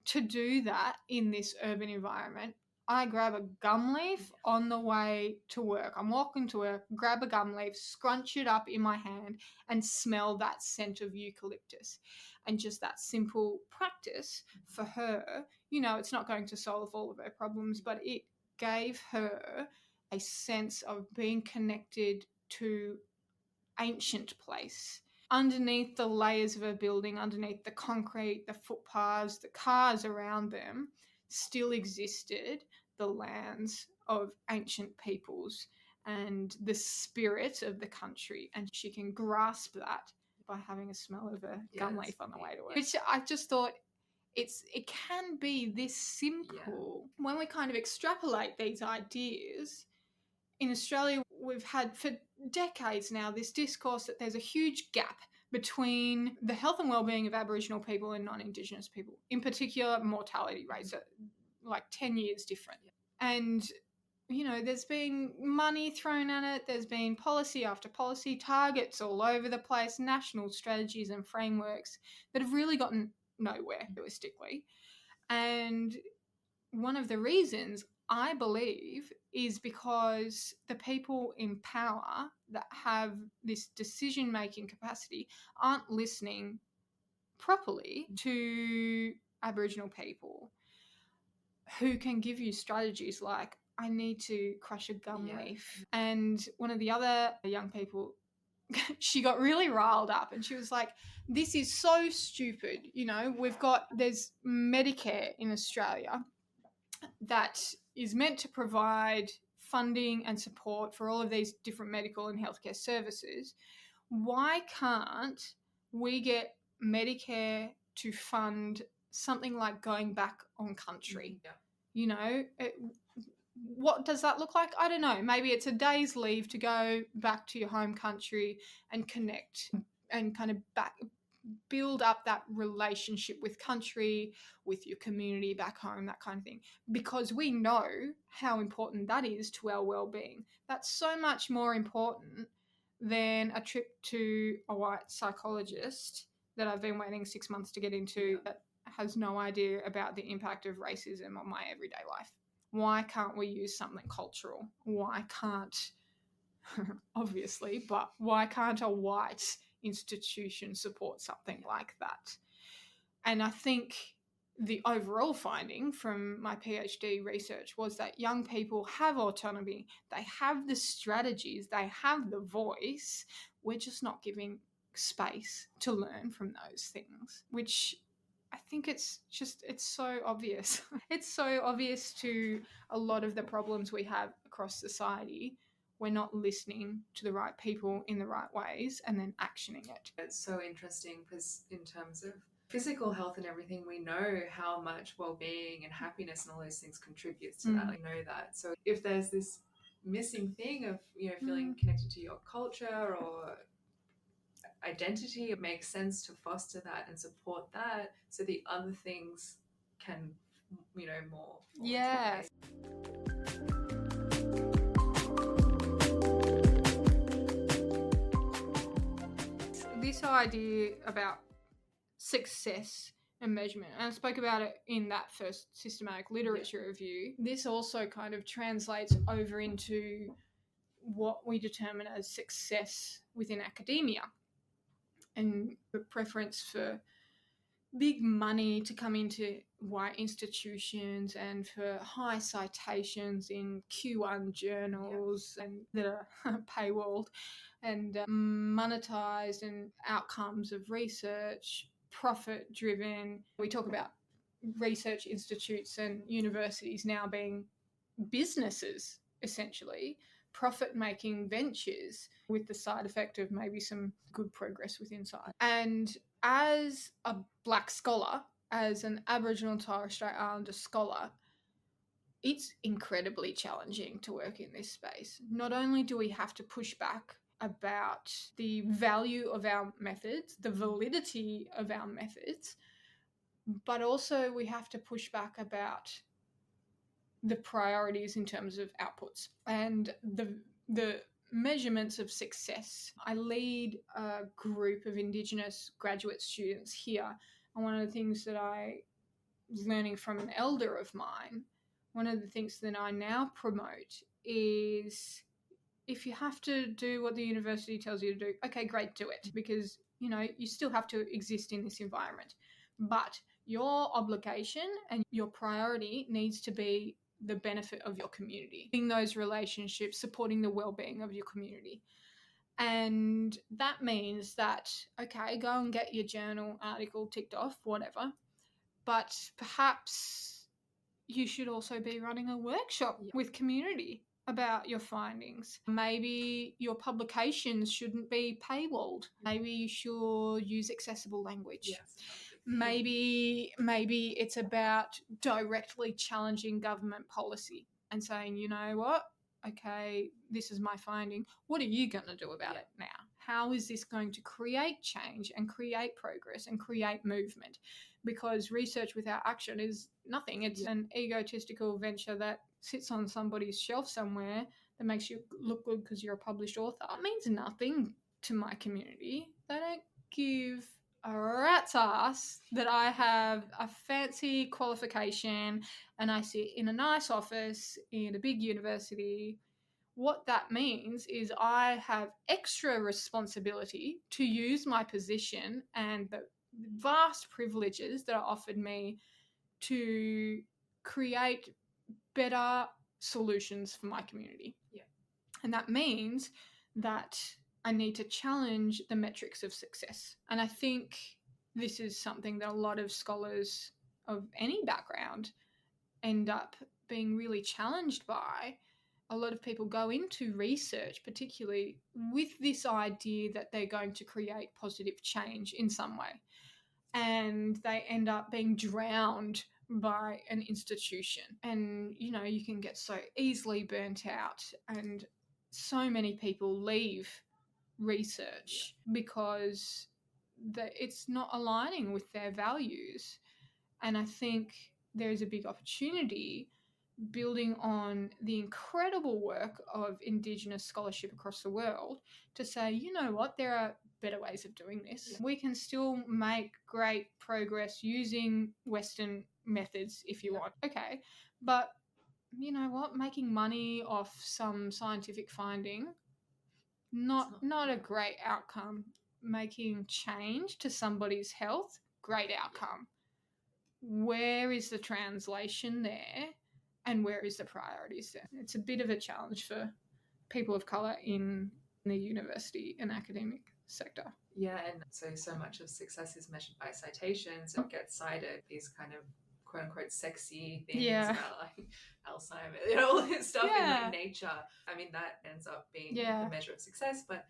To do that in this urban environment, I grab a gum leaf on the way to work. I'm walking to work, grab a gum leaf, scrunch it up in my hand, and smell that scent of eucalyptus. And just that simple practice for her, it's not going to solve all of her problems, but it gave her a sense of being connected to ancient place. Underneath the layers of a building, underneath the concrete, the footpaths, the cars around them, still existed the lands of ancient peoples and the spirit of the country. And she can grasp that by having a smell of a gum leaf on the way to work. Which I just thought, it can be this simple. When we kind of extrapolate these ideas, in Australia, we've had for decades now this discourse that there's a huge gap between the health and well-being of Aboriginal people and non-Indigenous people. In particular, mortality rates are like 10 years different. And, there's been money thrown at it. There's been policy after policy, targets all over the place, national strategies and frameworks that have really gotten nowhere, realistically. And one of the reasons, I believe, is because the people in power that have this decision-making capacity aren't listening properly to Aboriginal people who can give you strategies like, I need to crush a gum leaf. And one of the other young people, she got really riled up and she was like, this is so stupid. There's Medicare in Australia that is meant to provide funding and support for all of these different medical and healthcare services. Why can't we get Medicare to fund something like going back on country? What does that look like? I don't know. Maybe it's a day's leave to go back to your home country and connect and kind of build up that relationship with country, with your community back home, that kind of thing. Because we know how important that is to our well-being. That's so much more important than a trip to a white psychologist that I've been waiting 6 months to get into that has no idea about the impact of racism on my everyday life. Why can't we use something cultural? Why can't, obviously, but why can't a white institution support something like that? And I think the overall finding from my PhD research was that young people have autonomy, they have the strategies, they have the voice. We're just not giving space to learn from those things, which I think it's so obvious. It's so obvious to a lot of the problems we have across society. We're not listening to the right people in the right ways and then actioning it. It's so interesting because in terms of physical health and everything, we know how much well-being and happiness and all those things contributes to that. We know that. So if there's this missing thing of, feeling connected to your culture or identity, it makes sense to foster that and support that so the other things can, more. Yeah. This idea about success and measurement, and I spoke about it in that first systematic literature review. This also kind of translates over into what we determine as success within academia, and the preference for big money to come into white institutions and for high citations in Q1 journals and that are paywalled and monetized, and outcomes of research, profit driven. We talk about research institutes and universities now being businesses, essentially, profit making ventures with the side effect of maybe some good progress with inside. And as a Black scholar, as an Aboriginal and Torres Strait Islander scholar, it's incredibly challenging to work in this space. Not only do we have to push back about the value of our methods, the validity of our methods, but also we have to push back about the priorities in terms of outputs and the measurements of success. I lead a group of Indigenous graduate students here, and one of the things that I was learning from an elder of mine, one of the things that I now promote is, if you have to do what the university tells you to do, okay, great, do it, because you still have to exist in this environment, but your obligation and your priority needs to be the benefit of your community, in those relationships, supporting the well-being of your community. And that means that, okay, go and get your journal article ticked off, whatever, but perhaps you should also be running a workshop with community about your findings. Maybe your publications shouldn't be paywalled. Maybe you should use accessible language. Yes. Maybe it's about directly challenging government policy and saying, you know what, okay, this is my finding. What are you going to do about it now? How is this going to create change and create progress and create movement? Because research without action is nothing. It's an egotistical venture that sits on somebody's shelf somewhere that makes you look good because you're a published author. It means nothing to my community. They don't give a rat's ass that I have a fancy qualification and I sit in a nice office in a big university. What that means is I have extra responsibility to use my position and the vast privileges that are offered me to create better solutions for my community. Yeah. And that means that I need to challenge the metrics of success. And I think this is something that a lot of scholars of any background end up being really challenged by. A lot of people go into research, particularly with this idea that they're going to create positive change in some way. And they end up being drowned by an institution. And, you can get so easily burnt out. And so many people leave research because it's not aligning with their values. And I think there is a big opportunity, building on the incredible work of Indigenous scholarship across the world, to say, you know what, there are better ways of doing this. We can still make great progress using Western methods if you want. Okay, but you know what, making money off some scientific finding, not a great outcome. Making change to somebody's health, great outcome. Where is the translation there? And where is the priorities there? It's a bit of a challenge for people of colour in the university and academic sector. Yeah, and so much of success is measured by citations. What gets cited, these kind of quote unquote sexy things about like Alzheimer's, all this stuff in like nature. I mean, that ends up being the measure of success, but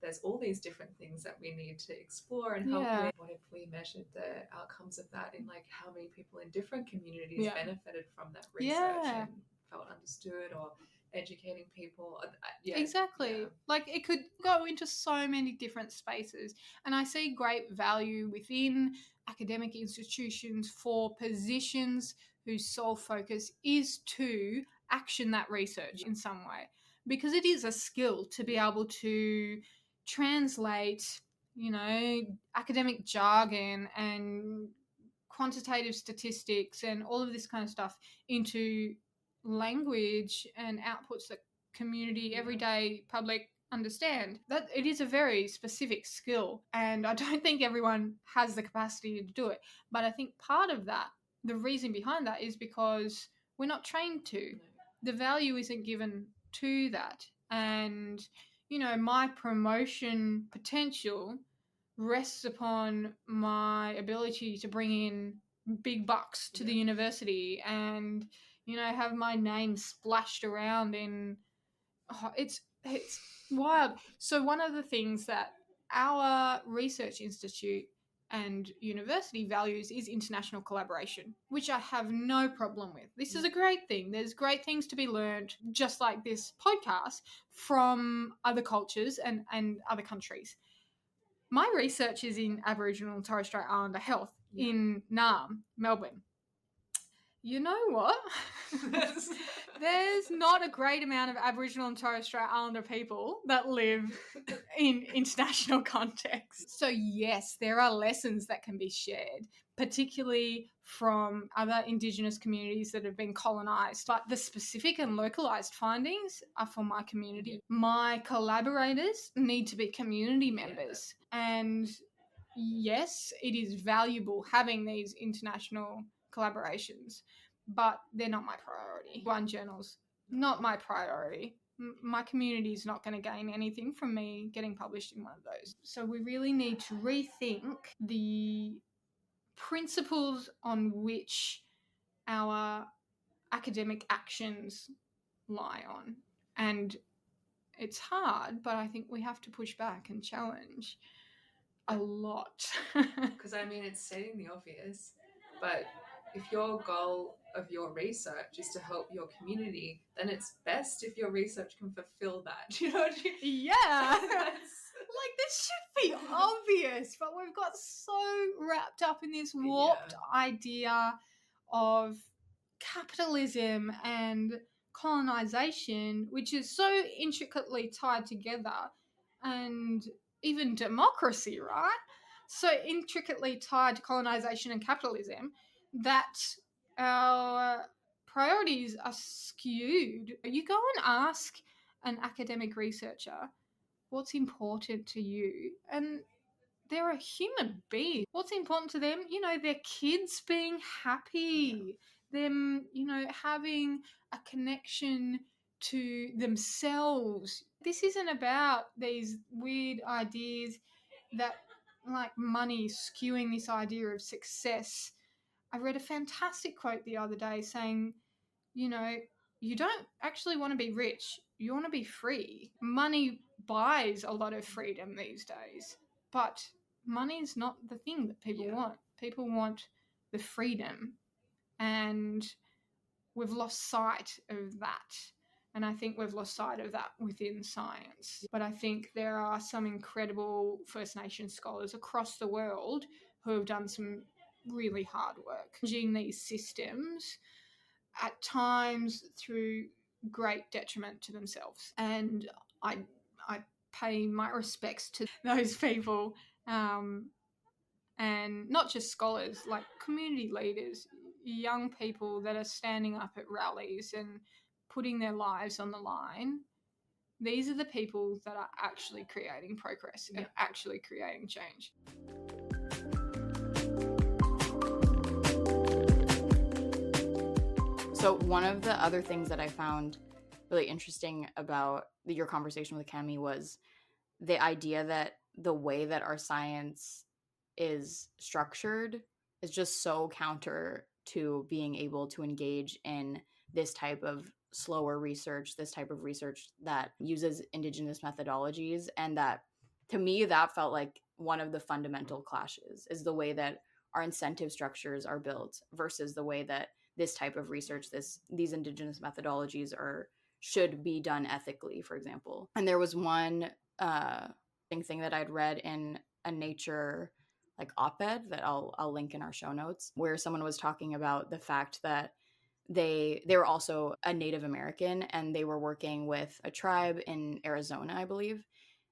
there's all these different things that we need to explore and help with. What if we measured the outcomes of that in like how many people in different communities benefited from that research and felt understood, or educating people? Exactly. Like, it could go into so many different spaces, and I see great value within academic institutions for positions whose sole focus is to action that research in some way, because it is a skill to be able to translate, academic jargon and quantitative statistics and all of this kind of stuff into language and outputs that community, everyday public understand that it is a very specific skill, and I don't think everyone has the capacity to do it. But I think part of that, the reason behind that, is because we're not trained to. The value isn't given to that. And, my promotion potential rests upon my ability to bring in big bucks to the university and, have my name splashed around in. It's wild. So one of the things that our research institute and university values is international collaboration, which I have no problem with. This is a great thing. There's great things to be learned, just like this podcast, from other cultures and other countries. My research is in Aboriginal and Torres Strait Islander health in Naarm, Melbourne. You know what? There's not a great amount of Aboriginal and Torres Strait Islander people that live in international contexts. So yes, there are lessons that can be shared, particularly from other Indigenous communities that have been colonised. But the specific and localised findings are for my community. My collaborators need to be community members. And yes, it is valuable having these international collaborations, but they're not my priority. One journal's not my priority. My community is not going to gain anything from me getting published in one of those. So we really need to rethink the principles on which our academic actions lie on. And it's hard, but I think we have to push back and challenge a lot. Because I mean, it's stating the obvious, but if your goal of your research is to help your community, then it's best if your research can fulfill that. Do you know what I mean? Yeah. Like, this should be obvious, but we've got so wrapped up in this warped idea of capitalism and colonization, which is so intricately tied together, and even democracy, right? So intricately tied to colonization and capitalism that our priorities are skewed. You go and ask an academic researcher what's important to you, and they're a human being. What's important to them? Their kids being happy, them, having a connection to themselves. This isn't about these weird ideas that, like, money skewing this idea of success. I read a fantastic quote the other day saying, you don't actually want to be rich. You want to be free. Money buys a lot of freedom these days, but money is not the thing that people want. People want the freedom, and we've lost sight of that. And I think we've lost sight of that within science. But I think there are some incredible First Nations scholars across the world who have done some really hard work changing these systems, at times through great detriment to themselves. And I pay my respects to those people, and not just scholars, like community leaders, young people that are standing up at rallies and putting their lives on the line. These are the people that are actually creating progress and actually creating change. So one of the other things that I found really interesting about your conversation with Cammi was the idea that the way that our science is structured is just so counter to being able to engage in this type of slower research, this type of research that uses Indigenous methodologies. And that, to me, that felt like one of the fundamental clashes, is the way that our incentive structures are built versus the way that this type of research, these Indigenous methodologies should be done ethically, for example. And there was one thing that I'd read in a Nature op-ed that I'll link in our show notes, where someone was talking about the fact that they were also a Native American, and they were working with a tribe in Arizona, I believe,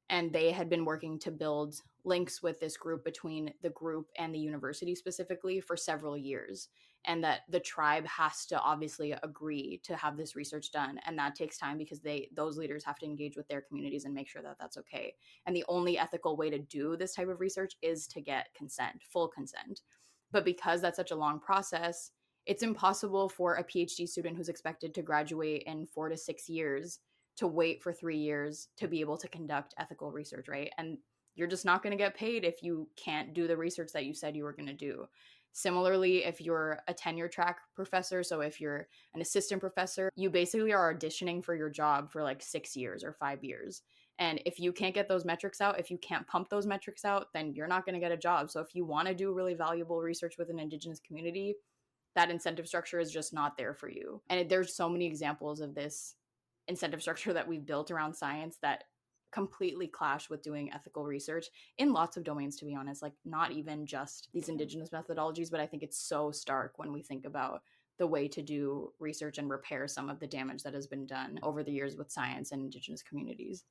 and they had been working to build links with this group, between the group and the university specifically, for several years. and that the tribe has to obviously agree to have this research done, and that takes time because those leaders have to engage with their communities and make sure that that's okay. And the only ethical way to do this type of research is to get consent, full consent. But because that's such a long process, it's impossible for a PhD student who's expected to graduate in 4 to 6 years to wait for 3 years to be able to conduct ethical research, right? And you're just not going to get paid if you can't do the research that you said you were going to do. Similarly, if you're a tenure track professor, so if you're an assistant professor, you basically are auditioning for your job for like 6 years or 5 years. And if you can't get those metrics out, if you can't pump those metrics out, then you're not going to get a job. So if you want to do really valuable research with an Indigenous community, that incentive structure is just not there for you. And there's so many examples of this incentive structure that we've built around science that completely clash with doing ethical research in lots of domains, to be honest, like not even just these Indigenous methodologies, but I think it's so stark when we think about the way to do research and repair some of the damage that has been done over the years with science and Indigenous communities.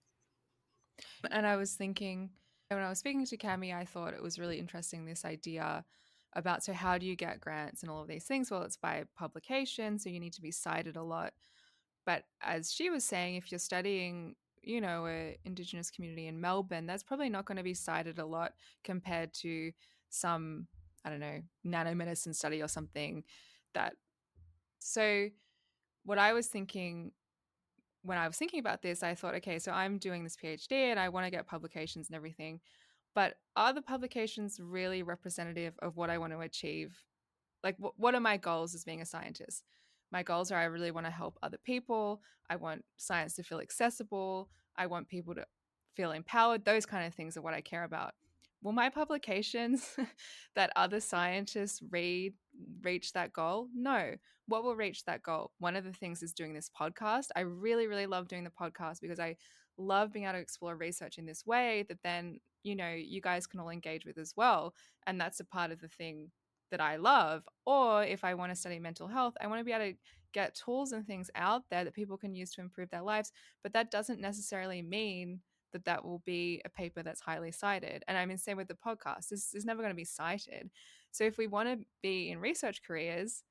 And I was thinking, when I was speaking to Cammi, I thought it was really interesting, this idea about, so how do you get grants and all of these things? Well, it's by publication, so you need to be cited a lot. But as she was saying, if you're studying, a Indigenous community in Melbourne, that's probably not going to be cited a lot compared to some, I don't know, nanomedicine study or something that. So what I was thinking when I was thinking about this, I thought, okay, so I'm doing this PhD and I want to get publications and everything, but are the publications really representative of what I want to achieve? Like, what are my goals as being a scientist? My goals are, I really want to help other people. I want science to feel accessible. I want people to feel empowered. Those kind of things are what I care about. Will my publications that other scientists read reach that goal? No. What will reach that goal? One of the things is doing this podcast. I really, really love doing the podcast because I love being able to explore research in this way that then, you guys can all engage with as well. And that's a part of the thing that I love. Or if I want to study mental health, I want to be able to get tools and things out there that people can use to improve their lives. But that doesn't necessarily mean that will be a paper that's highly cited. And I mean, same with the podcast. This is never going to be cited. So if we want to be in research careers,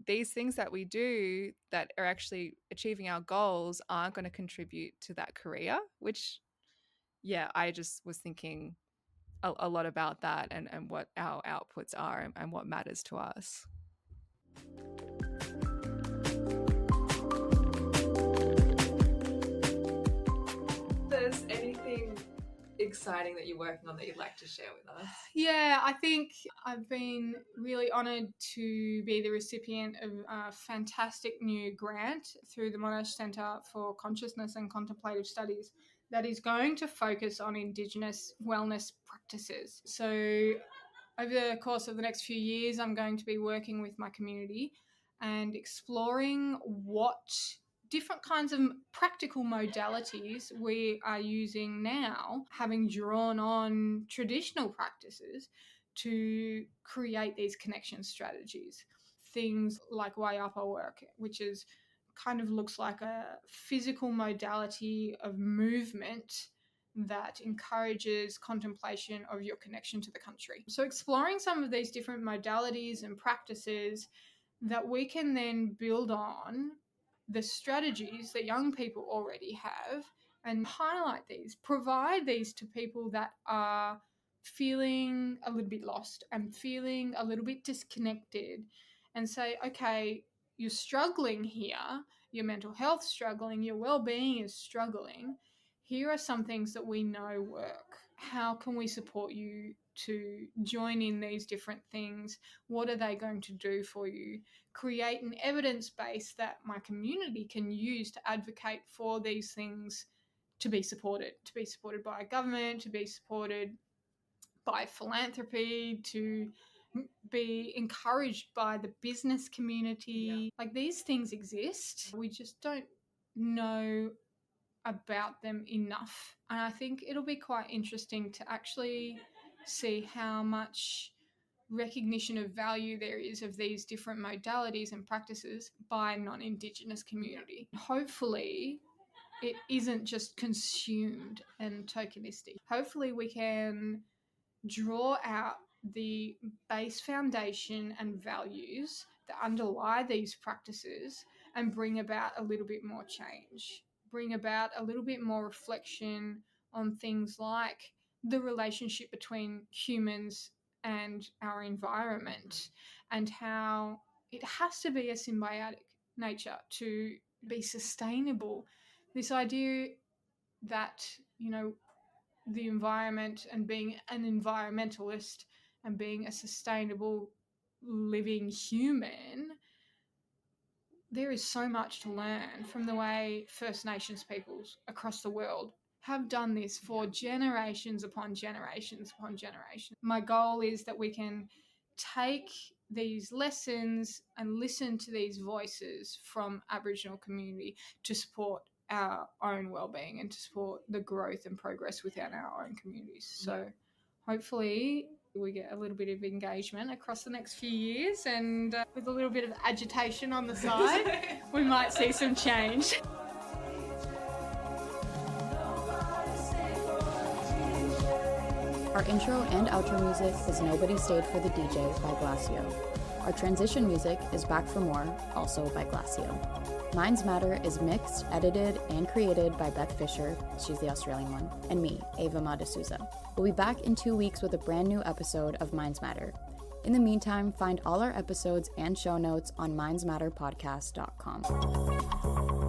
these things that we do that are actually achieving our goals aren't going to contribute to that career, which, yeah, I just was thinking a lot about that and what our outputs are and what matters to us. There's anything exciting that you're working on that you'd like to share with us? Yeah, I think I've been really honoured to be the recipient of a fantastic new grant through the Monash Centre for Consciousness and Contemplative Studies that is going to focus on Indigenous wellness practices. So over the course of the next few years, I'm going to be working with my community and exploring what different kinds of practical modalities we are using now, having drawn on traditional practices to create these connection strategies. Things like Wayapa work, which is kind of looks like a physical modality of movement that encourages contemplation of your connection to the country. So exploring some of these different modalities and practices that we can then build on the strategies that young people already have and highlight these, provide these to people that are feeling a little bit lost and feeling a little bit disconnected, and say, okay, you're struggling here, your mental health struggling, your well-being is struggling. Here are some things that we know work. How can we support you to join in these different things? What are they going to do for you? Create an evidence base that my community can use to advocate for these things to be supported by government, to be supported by philanthropy, to be encouraged by the business community. Yeah. Like, these things exist. We just don't know about them enough. And I think it'll be quite interesting to actually see how much recognition of value there is of these different modalities and practices by non-Indigenous community. Hopefully it isn't just consumed and tokenistic. Hopefully we can draw out the base foundation and values that underlie these practices and bring about a little bit more change, bring about a little bit more reflection on things like the relationship between humans and our environment, and how it has to be a symbiotic nature to be sustainable. This idea that, the environment and being an environmentalist and being a sustainable living human, there is so much to learn from the way First Nations peoples across the world have done this for generations upon generations upon generations. My goal is that we can take these lessons and listen to these voices from Aboriginal community to support our own well-being and to support the growth and progress within our own communities. So hopefully we get a little bit of engagement across the next few years, and with a little bit of agitation on the side, we might see some change. Our intro and outro music is Nobody Stayed for the DJ by Glacio. Our transition music is Back for More, also by Glacio. Minds Matter is mixed, edited, and created by Beth Fisher, she's the Australian one, and me, Ava D'Souza. We'll be back in 2 weeks with a brand new episode of Minds Matter. In the meantime, find all our episodes and show notes on mindsmatterpodcast.com.